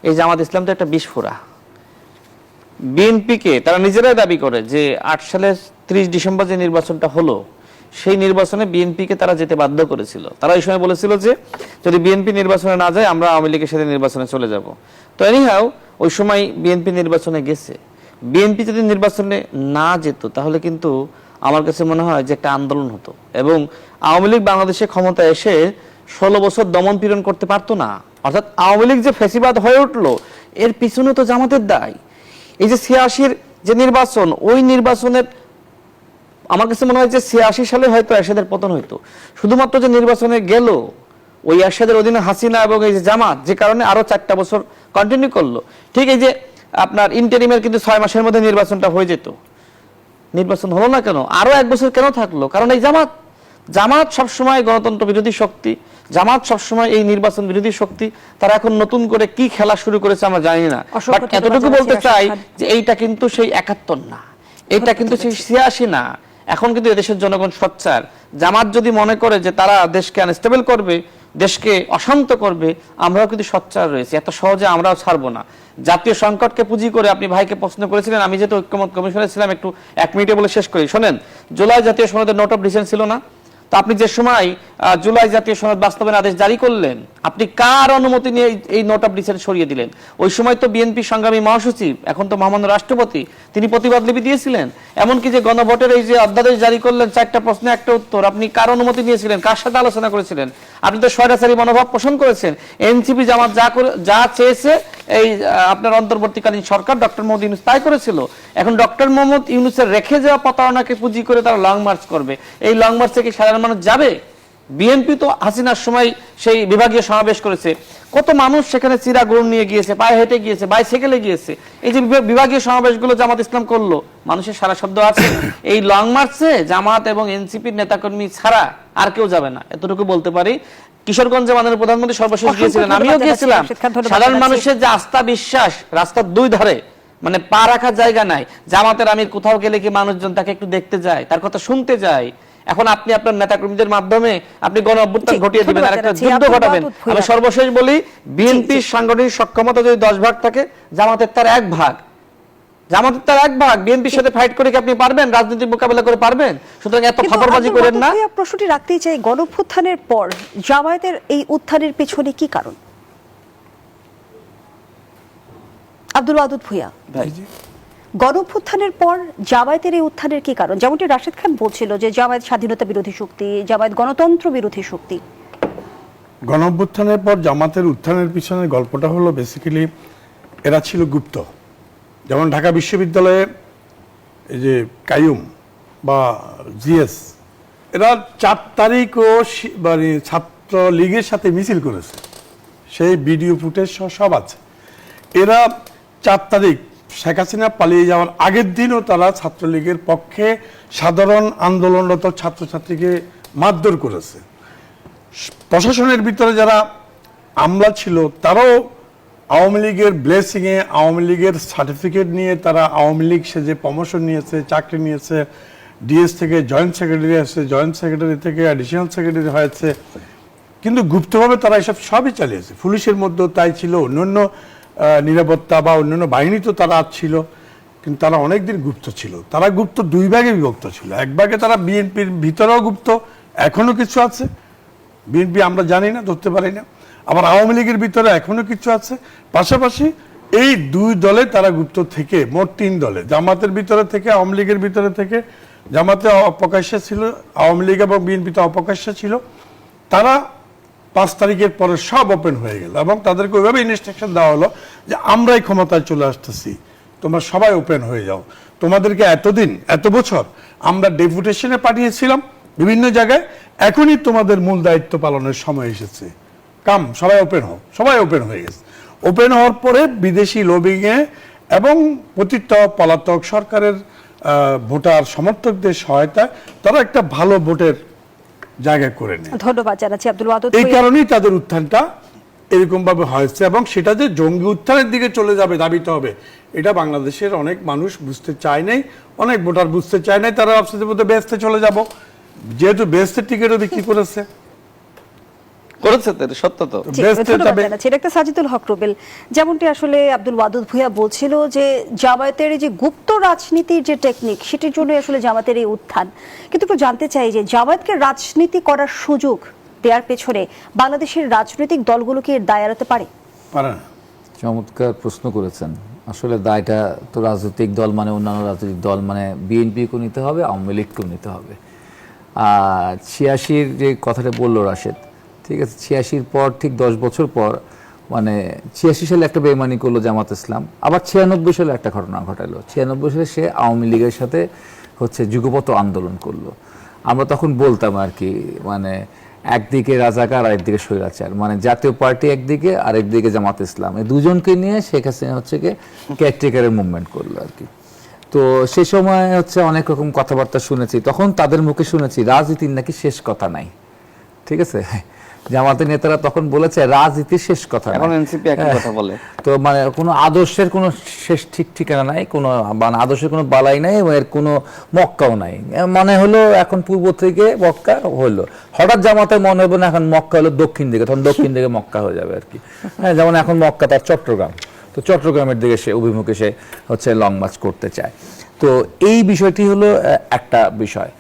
এই জামাত ইসলাম তো একটা বিস্ফোরা। বিএনপিকে তারা নিজেরাই দাবি করে যে 8 সালের 30 ডিসেম্বর যে নির্বাচনটা হলো, সেই নির্বাচনে বিএনপিকে তারা যেতে বাধ্য করেছিল। তারা এই সময় বলেছিল যে যদি বিএনপি নির্বাচনে না যায়, আমরা আওয়ামী লীগের সাথে নির্বাচনে চলে যাব। তো এনিহাও ওই সময় বিএনপি নির্বাচনে গেছে। বিএনপি যদি নির্বাচনে না যেত, তাহলে কিন্তু আমার কাছে মনে হয় যে একটা আন্দোলন হতো, এবং আওয়ামী লীগ বাংলাদেশে ক্ষমতা এসে 16 বছর দমন পীড়ন করতে পারতো না। অর্থাৎ আওয়ামী লীগ যে ফ্যাসিবাদ হয়ে উঠলো, এর পিছনে তো জামাতের দায়। এই যে 86-র যে নির্বাচন, ওই নির্বাচনের আমার কাছে মনে হয় যে 86 সালে হয়তো এরশাদের পতন হইতো। শুধুমাত্র যে নির্বাচনে গেল ওই এরশাদের অধীনে হাসিনা এবং এই যে জামাত, যে কারণে আরো 4টা বছর কন্টিনিউ করলো। ঠিক এই যে আপনার ইন্টারিমের কিন্তু 6 মাসের মধ্যে নির্বাচনটা হয়ে যেত, নির্বাচন হলো না কেন? আরো 1 বছর কেন থাকলো? কারণ এই জামাত সবসময় গণতন্ত্র বিরোধী শক্তি, জামাত সবসময় এই নির্বাচন বিরোধী শক্তি। তারা এখন নতুন করে কি খেলা শুরু করেছে আমরা জানি না, বাট এতটুকু বলতে চাই যে এইটা কিন্তু সেই 71 না, এটা কিন্তু সেই 86 না। এখন কিন্তু এদেশের জনগণ সোচ্চার। জামাত যদি মনে করে যে তারা দেশকে আনস্টেবল করবে, দেশকে অশান্ত করবে, আমরাও কিন্তু সোচ্চার রয়েছি, এত সহজে আমরাও ছাড়বো না। জাতীয় সংকটকে পুঁজি করে আপনি ভাইকে প্রশ্ন করেছিলেন, আমি যেহেতু ঐক্যমত কমিশনে ছিলাম, একটু 1 মিনিটে বলে শেষ করি। শোনেন, জুলাই জাতীয় সনদের নোট অফ ডিসেন্ট ছিল না? তো আপনি যে সময় জুলাই জাতীয় সনদ বাস্তবায়ন আদেশ জারি করলেন, আপনি কার অনুমতি নিয়ে এই নোট অফ ডিসেন্ট সরিয়ে দিলেন? ওই সময় তো বিএনপি সংগ্রামী মহাসচিব, এখন তো মহামান্য রাষ্ট্রপতি, তিনি প্রতিবাদ লিপি দিয়েছিলেন। এমনকি যে গণভোটের এই যে অধ্যাদেশ জারি করলেন, 4টা প্রশ্নে 1টা উত্তর, আপনি কার অনুমতি নিয়েছিলেন? কার সাথে আলোচনা করেছিলেন? আপনি তো স্বৈরাচারী মনোভাব পোষণ করেছেন। এনসিপি জামাত যা চেয়েছে এই আপনার অন্তর্বর্তীকালীন সরকার ডক্টর মোহাম্মদ ইউনূস তাই করেছিল। এখন ডক্টর মোহাম্মদ ইউনূসের রেখে যাওয়া প্রতারণাকে পুঁজি করে তারা লং মার্চ করবে। এই লং মার্চে কি সাধারণ মানুষ যাবে? বিএনপি তো হাসিনার সময় সেই বিভাগীয় সমাবেশ করেছে, কত মানুষ সেখানে চিরা গরুন নিয়ে গিয়েছে, পায়ে হেঁটে গিয়েছে, বাইসাইকেলে গিয়েছে। এই যে বিভাগীয় সমাবেশগুলো জামাত ইসলাম করলো, মানুষের সারা শব্দ আছে। এই লং মার্চে জামাত এবং এনসিপির নেতাকর্মী ছাড়া আর কেউ যাবে না, এতটুকু বলতে পারি। কিশোরগঞ্জে মাননীয় প্রধানমন্ত্রী সর্বশেষ গিয়েছিলেন, আমিও গিয়েছিলাম। সাধারণ মানুষের যে আস্থা বিশ্বাস, রাস্তার দুই ধারে মানে পা রাখার জায়গা নাই। জামাতের আমির কোথাও গেলে কি মানুষজন তাকে একটু দেখতে যায়, তার কথা শুনতে যায়। এখন আপনি আপনার নেতাকর্মীদের মাধ্যমে আপনি গণ অভ্যুত্থান ঘটিয়ে দিবেন, আর একটা যুদ্ধ ঘটাবেন। আমি সর্বশেষ বলি, বিএনপির সাংগঠনিক সক্ষমতা যদি 10 ভাগ থাকে, জামাতের তার 1 ভাগ। জামাতের তার 1 ভাগ। বিএনপির সাথে ফাইট করে কি আপনি পারবেন? রাজনীতি মোকাবেলা করে পারবেন? সুতরাং এত খবরবাজি করেন না। প্রশ্নটি রাখতেই চাই, গণ অভ্যুত্থানের পর জামায়াতের এই উত্থানের পেছনে কি কারণ? আব্দুল ওয়াদুদ ভূঁইয়া, গণ অভ্যুত্থানের পর জামায়াতের এই উত্থানের কি কারণ? যেমনটি রাশেদ খান বলছিল যে জামায়াত স্বাধীনতা বিরোধী শক্তি, জামায়াত গণতন্ত্র বিরোধী শক্তি। গণ অভ্যুত্থানের পর জামাতের উত্থানের পিছনে গল্পটা হলো বেসিক্যালি এরা ছিল গুপ্ত। যেমন ঢাকা বিশ্ববিদ্যালয়ে এই যে কাইয়ুম বা জিএস, এরা 4 তারিখও মানে ছাত্র লীগের সাথে মিছিল করেছে, সেই ভিডিও ফুটেজ সব আছে। এরা 4 তারিখ শেখ হাসিনা পালিয়ে যাওয়ার আগের দিনও তারা ছাত্রলীগের পক্ষে সাধারণ আন্দোলনরত ছাত্রছাত্রীকে মারধর করেছে। প্রশাসনের ভিতরে যারা আমলা ছিল তারাও আওয়ামী লীগের ব্লেসিংয়ে, আওয়ামী লীগের সার্টিফিকেট নিয়ে তারা আওয়ামী লীগ সেজে প্রমোশন নিয়েছে, চাকরি নিয়েছে। ডিএস থেকে জয়েন্ট সেক্রেটারি আসছে, জয়েন্ট সেক্রেটারি থেকে অ্যাডিশনাল সেক্রেটারি হয়েছে। কিন্তু গুপ্তভাবে তারা এসব সবই চালিয়েছে। পুলিশের মধ্যেও তাই ছিল, অন্যান্য নিরাপত্তা বা অন্যান্য বাহিনী তো তারা ছিল, কিন্তু তারা অনেকদিন গুপ্ত ছিল। তারা গুপ্ত 2 ভাগে বিভক্ত ছিল। এক ভাগে তারা বিএনপির ভিতরেও গুপ্ত, এখনো কিছু আছে, বিএনপি আমরা জানি না, ধরতে পারি না। আবার আওয়ামী লীগের ভিতরে এখনো কিছু আছে। পাশাপাশি এই 2 দলে তারা গুপ্ত থেকে মোট 3 দলে, জামাতের ভিতরে থেকে, আওয়ামী লীগের ভিতরে থেকে। জামাতে অপকাশ্যে ছিল, আওয়ামী লীগ এবং বিএনপিতে অপকাশ্যে ছিল। তারা 5 তারিখের পরে সব ওপেন হয়ে গেল এবং তাদেরকে ওইভাবে ইনস্ট্রাকশন দেওয়া হলো যে আমরাই ক্ষমতায় চলে আসতেছি, তোমরা সবাই ওপেন হয়ে যাও। তোমাদেরকে এতদিন, এত বছর আমরা ডেপুটেশনে পাঠিয়েছিলাম বিভিন্ন জায়গায়, এখনই তোমাদের মূল দায়িত্ব পালনের সময় এসেছে, কাম সবাই ওপেন হও। সবাই ওপেন হয়ে গেছে। ওপেন হওয়ার পরে বিদেশি লবিংয়ে এবং পলাতক সরকারের ভোটার সমর্থকদের সহায়তায় তারা একটা ভালো ভোটের জায়গা করে নেয়। ধন্যবাদ জানাচ্ছি আব্দুল ওয়াদুদ। এই কারণেই তাদের উত্থানটা এরকম ভাবে হয়েছে এবং সেটা যে জঙ্গি উত্থানের দিকে চলে যাবে, দাবিতে হবে, এটা বাংলাদেশের অনেক মানুষ বুঝতে চায় নাই, অনেক ভোটার বুঝতে চায় নাই। তারা ভাবছে মধ্যে বেহেশতে চলে যাব, যেহেতু বেহেশতের টিকিটও বিক্রি করেছে। সত্য তো। ডাক্তার সাজিদুল হক রুবেল, যেমনটি আসলে আব্দুল ওয়াদুদ ভূঁইয়া বলছিল যে জামায়াতের যে গুপ্ত রাজনীতির যে টেকনিক, সেটির জন্য আসলে জামায়াতের এই উত্থান। কিন্তু একটু জানতে চাই যে জামায়াতকে রাজনীতি করার সুযোগ দেওয়ার পেছনে বাংলাদেশের রাজনৈতিক দলগুলোকে এর দায় এড়াতে পারে? চমৎকার প্রশ্ন করেছেন। আসলে দায়টা তো রাজনৈতিক দল মানে অন্যান্য রাজনৈতিক দল মানে বিএনপিকেও নিতে হবে, আওয়ামী লীগকেও নিতে হবে। 86-র যে কথাটা বললো রাশেদ, ঠিক আছে, 86-র পর ঠিক 10 বছর পর মানে 86 সালে একটা বেইমানি করলো জামাত ইসলাম, আবার 96 সালে একটা ঘটনা ঘটালো। 96 সালে সে আওয়ামী লীগের সাথে যুগপৎ আন্দোলন করলো। আমরা তখন বলতাম আর কি, মানে একদিকে রাজাকার আর একদিকে স্বৈরাচার, মানে জাতীয় পার্টি একদিকে আর একদিকে জামাত ইসলাম, এই দুজনকে নিয়ে শেখ হাসিনা কেয়ারটেকারের মুভমেন্ট করলো আর কি। তো সেই সময় অনেক রকম কথাবার্তা শুনেছি, তখন তাদের মুখে শুনেছি রাজনীতির নাকি শেষ কথা নাই। ঠিক আছে, জামাতের নেতারা তখন বলেছে রাজনীতির শেষ কথা, এখন এনসিপি একই কথা বলে। তো মানে কোনো আদর্শের কোনো শেষ ঠিক ঠিকানা নাই, কোনো মানে আদর্শের কোনো বালাই নাই, এর কোনো মক্কাও নাই। মানে হলো এখন পূর্ব থেকে মক্কা হলো, হঠাৎ জামাতের মনে হবে না এখন মক্কা হলো দক্ষিণ দিকে, তখন দক্ষিণ দিকে মক্কা হয়ে যাবে আর কি। হ্যাঁ, যেমন এখন মক্কা তার চট্টগ্রাম, তো চট্টগ্রামের দিকে সে অভিমুখে সে লং মার্চ করতে চায়। তো এই বিষয়টি হলো একটা বিষয়।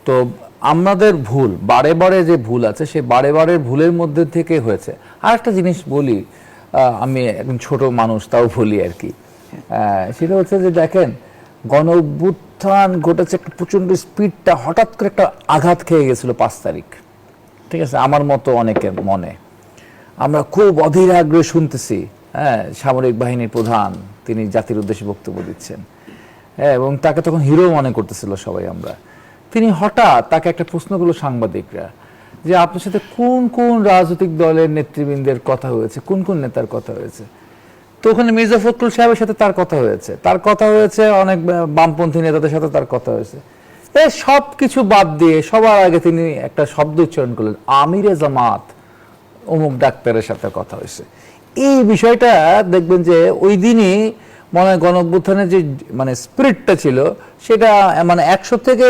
তো আমাদের ভুল, বারে বারে যে ভুল আছে, সে বারে বারের ভুলের মধ্যে থেকে হয়েছে। আর একটা জিনিস বলি, আমি একজন ছোট মানুষ তাও বলি আর কি, সেটা হচ্ছে যে দেখেন গণ অভ্যুত্থান ঘটেছে, একটা প্রচন্ড স্পিডটা হঠাৎ করে একটা আঘাত খেয়ে গেছিল 5 তারিখ। ঠিক আছে, আমার মতো অনেকের মনে, আমরা খুব অধীর আগ্রহে শুনতেছি হ্যাঁ, সামরিক বাহিনীর প্রধান, তিনি জাতির উদ্দেশ্যে বক্তব্য দিচ্ছেন, হ্যাঁ, এবং তাকে তখন হিরো মনে করতেছিল সবাই আমরা। তিনি হঠাৎ তাকে একটা প্রশ্ন করলো সাংবাদিকরা যে আপনার সাথে কোন কোন রাজনৈতিক দলের নেতৃবৃন্দের কথা হয়েছে, কোন কোন নেতার কথা হয়েছে। তো ওখানে মির্জা ফখরুল সাহেবের সাথে তার কথা হয়েছে, অনেক বামপন্থী নেতাদের সাথে তার কথা হয়েছে। এই সব কিছু বাদ দিয়ে সবার আগে তিনি একটা শব্দ উচ্চারণ করলেন, আমিরে জামাত অমুক ডাক্তারের সাথে কথা হয়েছে। এই বিষয়টা দেখবেন যে ওই দিনই মনে হয় গণঅভ্যুত্থানের যে মানে স্পিরিটটা ছিল সেটা মানে ১০০ থেকে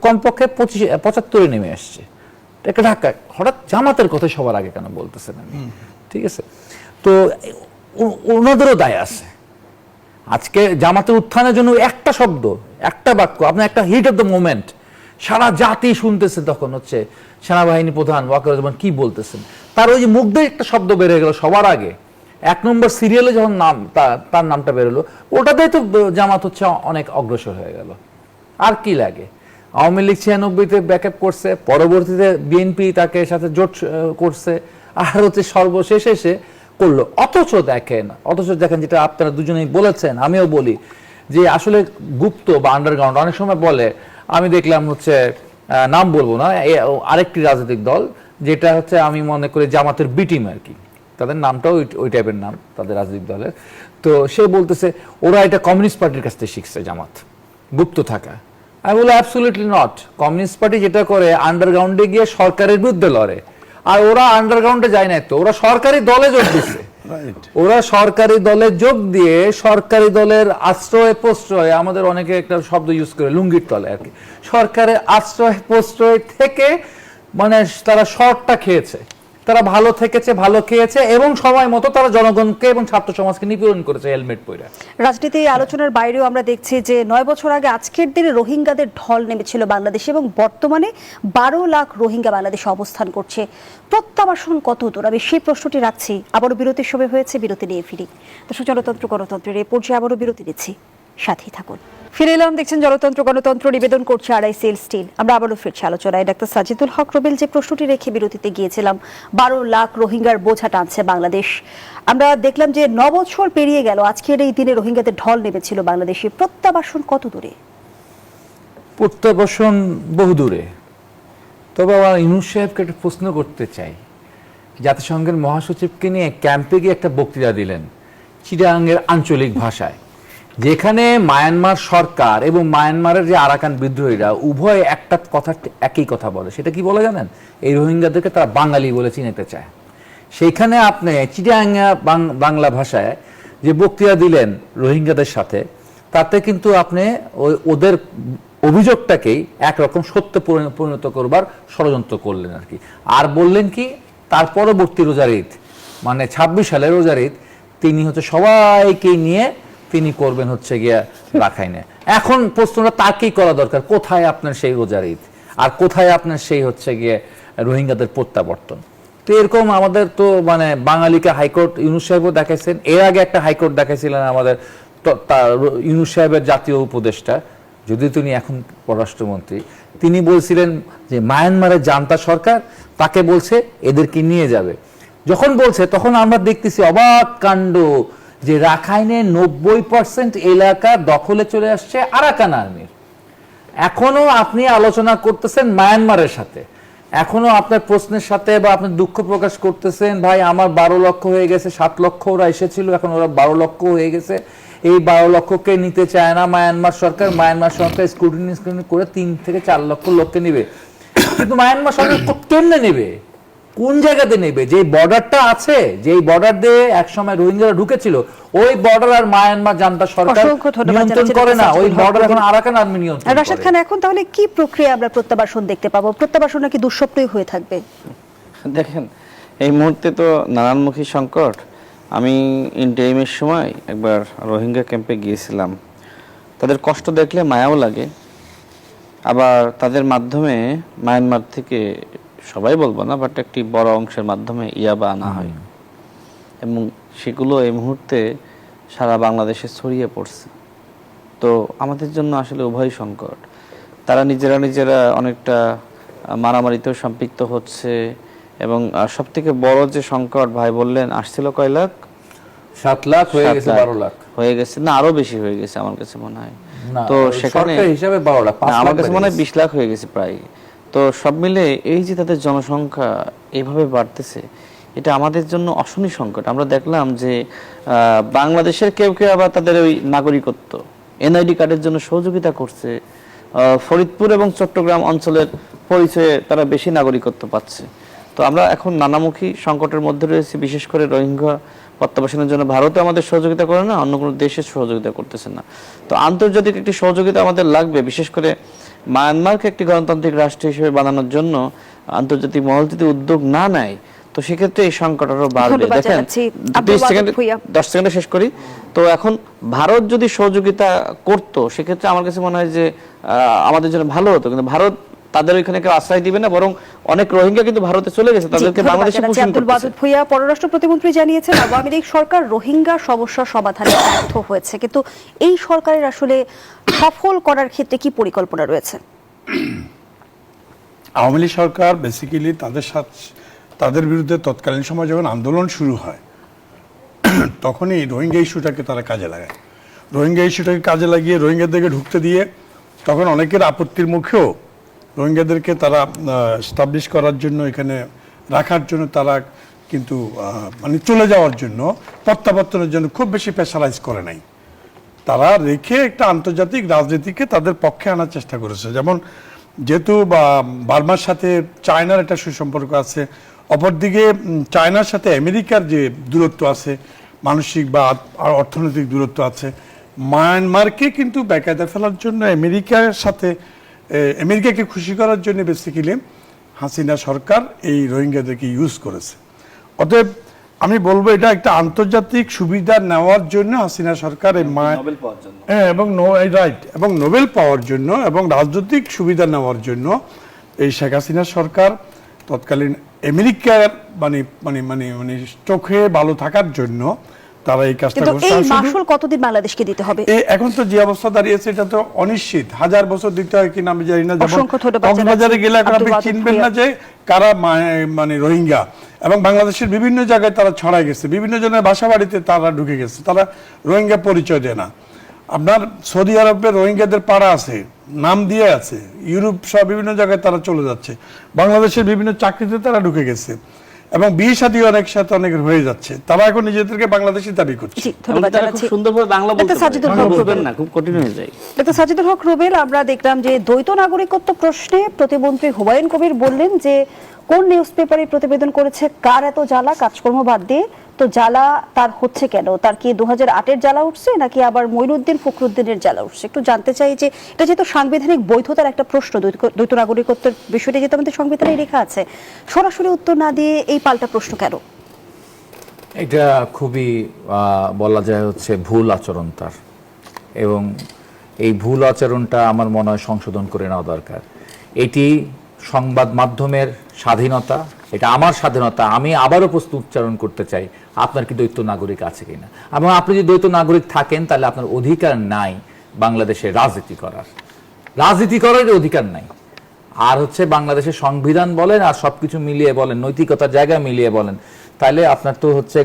কমপক্ষে ৭৫-৭৫ নেমে আসছে। একটা ঢাকা হঠাৎ জামাতের কথা সবার আগে কেন বলতেছেন আমি, ঠিক আছে? তো ওনাদেরও দায় আছে। আজকে জামাতের উত্থানের জন্য একটা শব্দ, একটা বাক্য, আপনার একটা হিট অফ দ্য মোমেন্ট, সারা জাতি শুনতেছে, তখন হচ্ছে সেনাবাহিনী প্রধান ওয়াকারুজ্জামান কি বলতেছেন, তার ওই যে মুখ দিয়ে একটা শব্দ বেড়ে গেল সবার আগে, ১ নম্বর সিরিয়ালে যখন নাম তার নামটা বেরোলো, ওটাতেই তো জামাত হচ্ছে অনেক অগ্রসর হয়ে গেল। আর কি লাগে? আওয়ামী লীগ ৯৬-তে ব্যাকআপ করছে, পরবর্তীতে বিএনপি তাকে সাথে জোট করছে, আর হচ্ছে সর্বশেষ এসে করলো। অথচ দেখেন যেটা আপনারা দুজনেই বলেছেন, আমিও বলি যে আসলে গুপ্ত বা আন্ডারগ্রাউন্ড অনেক সময় বলে। আমি দেখলাম হচ্ছে নাম বলবো না, আরেকটি রাজনৈতিক দল যেটা হচ্ছে আমি মনে করি জামাতের বি টিম আর কি, তাদের নামটাও ওই টাইপের নাম তাদের রাজনৈতিক দলের। তো সে বলতেছে ওরা এটা কমিউনিস্ট পার্টির কাছ থেকে শিখছে জামাত, গুপ্ত থাকা। আমি বলি অ্যাবসলিউটলি নট। কমিউনিস্ট পার্টি যেটা করে আন্ডারগ্রাউন্ডে গিয়ে সরকারের বিরুদ্ধে লড়ে, আর ওরা আন্ডারগ্রাউন্ডে যায় না, তো ওরা সরকারি দলে যোগ দিচ্ছে। ওরা সরকারি দলে যোগ দিয়ে সরকারি দলের আশ্রয় প্রশ্রয়, আমাদের অনেকে একটা শব্দ ইউজ করে লুঙ্গির তলে আর কি, সরকারের আশ্রয় প্রশ্রয় থেকে মানে তারা শর্টটা খেয়েছে, তারা ভালো থেকেছে, ভালো খেয়েছে, এবং সময় মতো তারা জনগণকে এবং ছাত্র সমাজকে নিপীড়ন করেছে হেলমেট পরে। রাজনীতি আলোচনার বাইরেও আমরা দেখছি যে ৯ বছর আগে আজকের দিনে রোহিঙ্গাদের ঢল নেমেছিল বাংলাদেশে, এবং বর্তমানে ১২ লাখ রোহিঙ্গা বাংলাদেশে অবস্থান করছে। প্রত্যাবাসন কত দূর? আমি সেই প্রশ্নটি রাখছি। আবারও বিরতির সময় হয়েছে, বিরতি নিয়ে ফিরি। দর্শক, জনতন্ত্র গণতন্ত্রের এই পর্যায়ে আবারও বিরতি নিচ্ছি, সাথেই থাকুন। ফিরে এলাম, দেখছেন জনতন্ত্র গণতন্ত্র, নিবেদন করছে আড়াইসিএল স্টিল। আমরা আবারও ফিরছি আলোচনায়। ডাক্তার সাজিদুল হক রুবেল যে প্রশ্নটি রেখে বিরতিতে গিয়েছিলাম, ১২ লাখ রোহিঙ্গার বোঝা টানছে বাংলাদেশ। আমরা দেখলাম যে ৯ বছর পেরিয়ে গেল, আজকের এই দিনে রোহিঙ্গাদের ঢল নেমেছিল বাংলাদেশে। প্রত্যাবাসন কত দূরে? প্রত্যাবাসন বহু দূরে। তবে আমার ইউনূস সাহেবকে একটা প্রশ্ন করতে চাই। জাতিসংঘের মহাসচিবকে নিয়ে ক্যাম্পে গিয়ে একটা বক্তৃতা দিলেন চিটাগাংয়ের আঞ্চলিক ভাষায়, যেখানে মায়ানমার সরকার এবং মায়ানমারের যে আরাকান বিদ্রোহীরা উভয় একটা কথা, একই কথা বলে। সেটা কি বলে জানেন? এই রোহিঙ্গাদেরকে তারা বাঙালি বলে চিনতে চায়। সেইখানে আপনি চিটাগাংয়া বাংলা ভাষায় যে বক্তৃতা দিলেন রোহিঙ্গাদের সাথে, তাতে কিন্তু আপনি ওদের অভিযোগটাকেই একরকম সত্য পরিণত করবার ষড়যন্ত্র করলেন আর কি। আর বললেন কি, তার পরবর্তী রোজার ঈদ মানে ২৬ সালের রোজার ঈদ তিনি হচ্ছে সবাইকে নিয়ে তিনি করবেন হচ্ছে গিয়া রাখাইনে। এখন প্রশ্নটা তাকেই করা দরকার, কোথায় আপনার সেই রোজার ঈদ, আর কোথায় আপনার সেই হচ্ছে গিয়ে রোহিঙ্গাদের প্রত্যাবর্তন? তো এরকম আমাদের তো মানে বাঙালিকে হাইকোর্ট ইউনূস সাহেবও দেখাইছেন, এর আগে একটা হাইকোর্ট দেখাইছিলেন আমাদের ইউনূস সাহেবের জাতীয় উপদেষ্টা, যদিও তিনি এখন পররাষ্ট্রমন্ত্রী, তিনি বলছিলেন যে মায়ানমারের জান্তা সরকার তাকে বলছে এদেরকে নিয়ে যাবে। যখন বলছে তখন আমরা দেখতেছি অবাক কাণ্ড যে রাখাইনে ৯০% এলাকা দখলে চলে আসছে আরাকান আর্মির। এখনো আপনি আলোচনা করতেছেন মায়ানমারের সাথে, এখনো আপনার প্রশ্নের সাথে বা আপনি দুঃখ প্রকাশ করতেছেন, ভাই আমার ১২ লক্ষ হয়ে গেছে, ৭ লক্ষ ওরা এসেছিল, এখন ওরা ১২ লক্ষ হয়ে গেছে, এই ১২ লক্ষকে নিতে চায় না মায়ানমার সরকার। মায়ানমার সরকার স্ক্রুটিনি করে ৩ থেকে ৪ লক্ষ লোককে নিবে, কিন্তু মায়ানমার সরকার কেমনে নেবে, কোন জায়গাতে নেবে? যে বর্ডারটা আছে, যে বর্ডার দিয়ে একসময় রোহিঙ্গারা ঢুকেছিল, ওই বর্ডার আর মায়ানমার জান্তা সরকার নিয়ন্ত্রণ করে না, ওই বর্ডার এখন আরাকান আর্মি নিয়ন্ত্রণ করে। রাশেদ খান, এখন তাহলে কি প্রক্রিয়া আমরা প্রত্যাবাসন দেখতে পাবো? প্রত্যাবাসন নাকি দুঃস্বপ্নই হয়ে থাকবে? দেখেন, এই মুহূর্তে তো নানানমুখী সংকট। আমি ইন্টারিমের সময় একবার রোহিঙ্গা ক্যাম্পে গিয়েছিলাম, তাদের কষ্ট দেখলে মায়াও লাগে। আবার তাদের মাধ্যমে মায়ানমার থেকে, সবাই বলবো না, বাট একটি বড় অংশের মাধ্যমে ইয়াবা আনা হয়, এবং সেগুলো এই মুহূর্তে সারা বাংলাদেশে ছড়িয়ে পড়ছে। তো আমাদের জন্য আসলে উভয় সংকট। তারা নিজেরা অনেকটা মারামারিতেও সম্পৃক্ত হচ্ছে, এবং সব থেকে বড় যে সংকট ভাই বললেন আসছিল কয় লাখ? 7 লাখ হয়ে 7 গেছে, লাখ 12 লাখ হয়ে গেছে, না আরো বেশি হয়ে গেছে আমার কাছে মনে হয়। না, তো সেখানে সরকারি হিসাবে 12 লাখ, 5 না, আমার লাখ কাছে বেড়ে মনে হয় গেছে। 20 লাখ হয়ে গেছে প্রায়। তো সব মিলে এই যে তাদের জনসংখ্যা এইভাবে বাড়তেছে, এটা আমাদের জন্য অশনি সংকট। আমরা দেখলাম যে বাংলাদেশের কেউ কেউ আবার তাদের ওই নাগরিকত্ব এনআইডি কার্ডের জন্য সহযোগিতা করছে। ফরিদপুর এবং চট্টগ্রাম অঞ্চলের পরিচয়ে তারা বেশি নাগরিকত্ব পাচ্ছে। তো আমরা এখন নানামুখী সংকটের মধ্যে রয়েছে, বিশেষ করে রোহিঙ্গা প্রত্যাবাসনের জন্য ভারতে আমাদের সহযোগিতা করে না, অন্য কোনো দেশের সহযোগিতা করতেছে না। তো আন্তর্জাতিক একটি সহযোগিতা আমাদের লাগবে, বিশেষ করে মায়ানমারকে একটি গণতান্ত্রিক রাষ্ট্র হিসেবে বানানোর জন্য আন্তর্জাতিক মহল যদি উদ্যোগ না নেয়, তো সেক্ষেত্রে এই সংকট আরো বাড়বে। ধন্যবাদ দেখেন জানাচ্ছি। আব্দুল ওয়াদুদ ভূঁইয়া। 10 সেকেন্ডে শেষ করি। তো এখন ভারত যদি সহযোগিতা করতো, সেক্ষেত্রে আমার কাছে মনে হয় যে আমাদের জন্য ভালো হতো, কিন্তু ভারত তাদের ওইখানে কেউ আশ্রয় দিবে না, বরং অনেক রোহিঙ্গা কিন্তু ভারতে চলে গেছে, তাদেরকে বাংলাদেশে পুষিং আব্দুল করতেছে। ওয়াদুদ ভূঁইয়া। পররাষ্ট্র প্রতিমন্ত্রী জানিয়েছেন আওয়ামী লীগ সরকার রোহিঙ্গা সমস্যা সমাধানে ব্যর্থ হয়েছে, কিন্তু এই সরকারের আসলে সফল করার ক্ষেত্রে কি পরিকল্পনা রয়েছে? আওয়ামী লীগ সরকার বেসিক্যালি তাদের বিরুদ্ধে তৎকালীন সময় যখন আন্দোলন শুরু হয় তখনই রোহিঙ্গা ইস্যুটাকে তারা কাজে লাগায়। রোহিঙ্গা ইস্যুটাকে কাজে লাগিয়ে রোহিঙ্গাদেরকে ঢুকতে দিয়ে তখন অনেকের আপত্তির মুখেও রোহিঙ্গাদেরকে তারা এস্টাবলিশ করার জন্য, এখানে রাখার জন্য তারা কিন্তু মানে চলে যাওয়ার জন্য, প্রত্যাবর্তনের জন্য খুব বেশি প্রেশারাইজ করে নাই। তারা রেখে একটা আন্তর্জাতিক রাজনীতিকে তাদের পক্ষে আনার চেষ্টা করেছে। যেমন যেহেতু বার্মার সাথে চায়নার একটা সুসম্পর্ক আছে, অপরদিকে চায়নার সাথে আমেরিকার যে দূরত্ব আছে, মানসিক বা অর্থনৈতিক দূরত্ব আছে, মায়ানমারকে কিন্তু বেকায়দা ফেলার জন্য আমেরিকাকে খুশি করার জন্য বেসিক্যালি হাসিনা সরকার এই রোহিঙ্গাদেরকে ইউজ করেছে। অতএব আমি বলবো এটা একটা আন্তর্জাতিক সুবিধা নেওয়ার জন্য হাসিনা সরকার এবং নোবেল পাওয়ার জন্য এবং রাজনৈতিক সুবিধা নেওয়ার জন্য এই শেখ হাসিনা সরকার তৎকালীন আমেরিকার মানে মানে মানে মানে চোখে ভালো থাকার জন্য তারা এই কাজটা কিন্তু করছে। এই আর শুধু- মাসুল কতদিন বাংলাদেশকে দিতে হবে? এখন তো যে অবস্থা দাঁড়িয়েছে এটা তো অনিশ্চিত, 1000 বছর দিতে হয় কিনা আমি জানি না। যেমন অসংখ্য ধন্যবাদ কক্সবাজারে গেলে এখন আপনি আব্দুল ওয়াদুদ চিনবেন না ভূঁইয়া। যে কারা মানে রোহিঙ্গা, এবং বাংলাদেশের বিভিন্ন জায়গায় তারা ছড়াই গেছে, বিভিন্ন জনের বাসা বাড়িতে তারা ঢুকে গেছে, তারা রোহিঙ্গা পরিচয় দেয় না। আপনার সৌদি আরবে রোহিঙ্গাদের পাড়া আছে, নাম দিয়ে আছে, ইউরোপ সহ বিভিন্ন জায়গায় তারা চলে যাচ্ছে, বাংলাদেশের বিভিন্ন চাকরিতে তারা ঢুকে গেছে, এবং বিয়ে শাদী অনেকের হয়ে যাচ্ছে, তারা এখন নিজেদেরকে বাংলাদেশি দাবি করছে। জি, ধন্যবাদ তারা খুব জানাচ্ছি। সুন্দরভাবে বাংলা বলতে ডক্টর সাজিদুল পারে, হক বুঝবেন রুবেল। না, খুব কঠিন হয়ে যায়। ডক্টর সাজিদুল হক রুবেল, আমরা দেখলাম যে দ্বৈত নাগরিকত্ব প্রশ্নে প্রতিমন্ত্রী হুমায়ুন কবির বললেন যে কোন নিউজ পেপারে প্রতিবেদন করেছে, কার এত জ্বালা, কাজকর্ম বাদ দিয়ে তো জ্বালা তার হচ্ছে কেন? তার কি 2008-এর জ্বালা উঠছে, নাকি আবার মঈনুদ্দিন ফখরুদ্দিনের জ্বালা উঠছে? একটু জানতে চাই যে এটা যেহেতু সাংবিধানিক বৈধতার একটা প্রশ্ন, দ্বৈত নাগরিকত্বের বিষয়টি যেহেতু আমাদের সংবিধানে লেখা আছে, সরাসরি উত্তর না দিয়ে এই পাল্টা প্রশ্ন কেন? এটা খুবই বলা যায় হচ্ছে ভুল আচরণ তার, এবং এই ভুল আচরণটা আমার মনে হয় সংশোধন করে নেওয়া দরকার। এটি সংবাদ মাধ্যমের স্বাধীনতা, এটা আমার স্বাধীনতা। আমি আবারও প্রশ্ন উচ্চারণ করতে চাই, আপনার কি দ্বৈত নাগরিক আছে কিনা, এবং আপনি যদি দ্বৈত নাগরিক থাকেন তাহলে আপনার অধিকার নাই বাংলাদেশে রাজনীতি করার অধিকার নাই। আর হচ্ছে বাংলাদেশের সংবিধান বলেন আর সবকিছু মিলিয়ে বলেন, নৈতিকতার জায়গায় মিলিয়ে বলেন, তাহলে আপনার তো হচ্ছে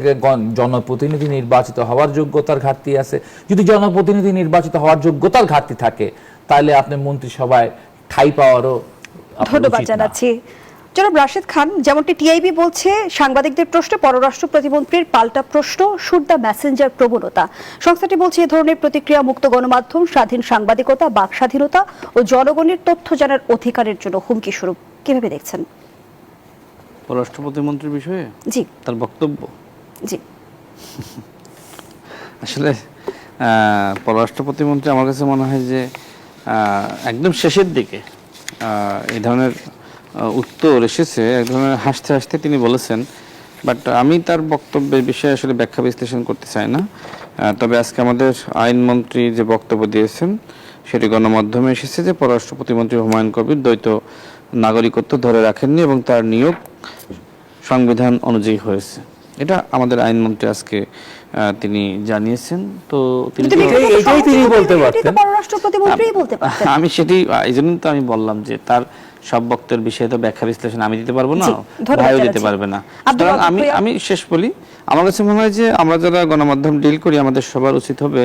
জনপ্রতিনিধি নির্বাচিত হওয়ার যোগ্যতার ঘাটতি আছে। যদি জনপ্রতিনিধি নির্বাচিত হওয়ার যোগ্যতার ঘাটতি থাকে, তাহলে আপনি মন্ত্রিসভায় ঠাঁই পাওয়ারও ধন্যবাদ জানাচ্ছি। জনাব রাশেদ খান, যেমনটি টিআইবি বলছে, সাংবাদিকদের প্রশ্নে পররাষ্ট্র প্রতিমন্ত্রীর পাল্টা প্রশ্ন শুট দ্য মেসেঞ্জার প্রবণতা। সংস্থাটি বলছে এ ধরনের প্রতিক্রিয়া মুক্ত গণমাধ্যম, স্বাধীন সাংবাদিকতা, বাক স্বাধীনতা ও জনগণের তথ্য জানার অধিকারের জন্য হুমকি স্বরূপ। কিভাবে দেখছেন পররাষ্ট্র প্রতিমন্ত্রীর বিষয়ে জি তার বক্তব্য? জি আসলে পররাষ্ট্র প্রতিমন্ত্রী আমার কাছে মনে হয় যে একদম শেষের দিকে এই ধরনের উত্তর এসেছে, এক ধরনের হাসতে হাসতে তিনি বলেছেন। বাট আমি তার বক্তব্যের বিষয়ে আসলে ব্যাখ্যা বিশ্লেষণ করতে চাই না। তবে আজকে আমাদের আইনমন্ত্রী যে বক্তব্য দিয়েছেন সেটি গণমাধ্যমে এসেছে যে পররাষ্ট্র প্রতিমন্ত্রী হুমায়ুন কবির দ্বৈত নাগরিকত্ব ধরে রাখেননি এবং তার নিয়োগ সংবিধান অনুযায়ী হয়েছে। এটা আমাদের আইনমন্ত্রী আজকে তিনি জানিয়েছেন। তো তিনি এটাই তিনি বলতে পারতেন। পররাষ্ট্র প্রতিমন্ত্রী বলতে পারতেন। আমি সেটি এই জন্য তো আমি বললাম যে তার সব বক্তব্যের বিষয়ে তো ব্যাখ্যা বিশ্লেষণ আমি দিতে পারবো না, জি, ধন্যবাদ ভাইও দিতে জানাচ্ছি। পারবে না। আব্দুল সুতরাং ওয়াদুদ ভাইয়া। আমি শেষ বলি, আমার কাছে মনে হয় যে আমরা যারা গণমাধ্যম ডিল করি আমাদের সবার উচিত হবে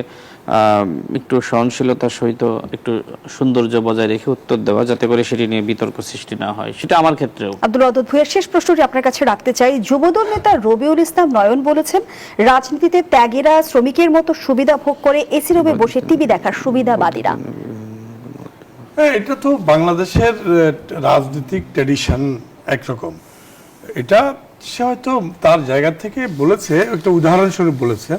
একটু সহনশীলতার সহিত একটু সৌন্দর্য বজায় রেখে উত্তর দেওয়া, যাতে করে সেটি নিয়ে বিতর্ক সৃষ্টি না হয়। সেটা আমার ক্ষেত্রেও। আব্দুল ওয়াদুদ ভূঁইয়ার শেষ প্রশ্নটি আপনার কাছে রাখতে চাই। যুবদল নেতা রবিউল ইসলাম নয়ন বলেছেন, রাজনীতিতে ত্যাগীরা শ্রমিকের মতো সুবিধা ভোগ করে এসি রুমে বসে টিভি দেখার সুবিধাবাদীরা। হ্যাঁ, এটা তো বাংলাদেশের রাজনৈতিক ট্র্যাডিশন একরকম। এটা সে হয়তো তার জায়গা থেকে বলেছে, একটা উদাহরণস্বরূপ বলেছে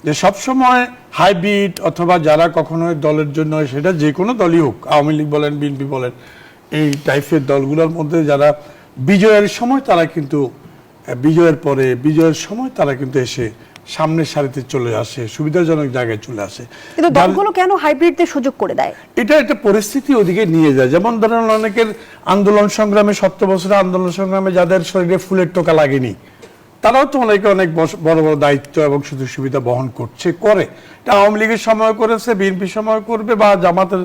যে সবসময় হাইব্রিড অথবা যারা কখনো দলের জন্য, সেটা যে কোনো দলই হোক, আওয়ামী লীগ বলেন, বিএনপি বলেন, এই টাইপের দলগুলোর মধ্যে যারা বিজয়ের সময় তারা কিন্তু বিজয়ের পরে বিজয়ের সময় তারা কিন্তু এসে সামনের সারিতে চলে আসে, সুবিধাজনক জায়গায় চলে আসে। কিন্তু দলগুলো কেন হাইব্রিডদের সুযোগ করে দেয়? এটা একটা পরিস্থিতি ওদিকে নিয়ে যায়। যেমন ধরেন অনেকের আন্দোলন সংগ্রামে, 70 বছরের আন্দোলন সংগ্রামে যাদের শরীরে ফুলের টোকা লাগেনি, তারাও তো অনেকে অনেক বড় বড় দায়িত্ব এবং সুযোগ সুবিধা বহন করে। এটা আওয়ামী লীগের সময় করেছে, বিএনপি সময় করবে, বা জামাতের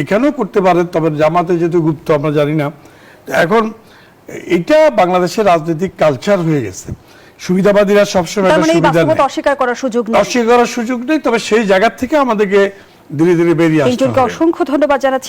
এখানেও করতে পারে, তবে জামাতে যেহেতু গুপ্ত আমরা জানি না। এখন এটা বাংলাদেশের রাজনৈতিক কালচার হয়ে গেছে। সুবিধাবাদীরা সবসময় তার মানে এই সুবিধা বাস্তবতা অস্বীকার করার সুযোগ নেই। অস্বীকার করার সুযোগ নেই, তবে সেই জায়গা থেকে আমাদেরকে ধীরে ধীরে বেরিয়ে আসতে তিনজনকে হবে। অসংখ্য ধন্যবাদ জানাচ্ছি।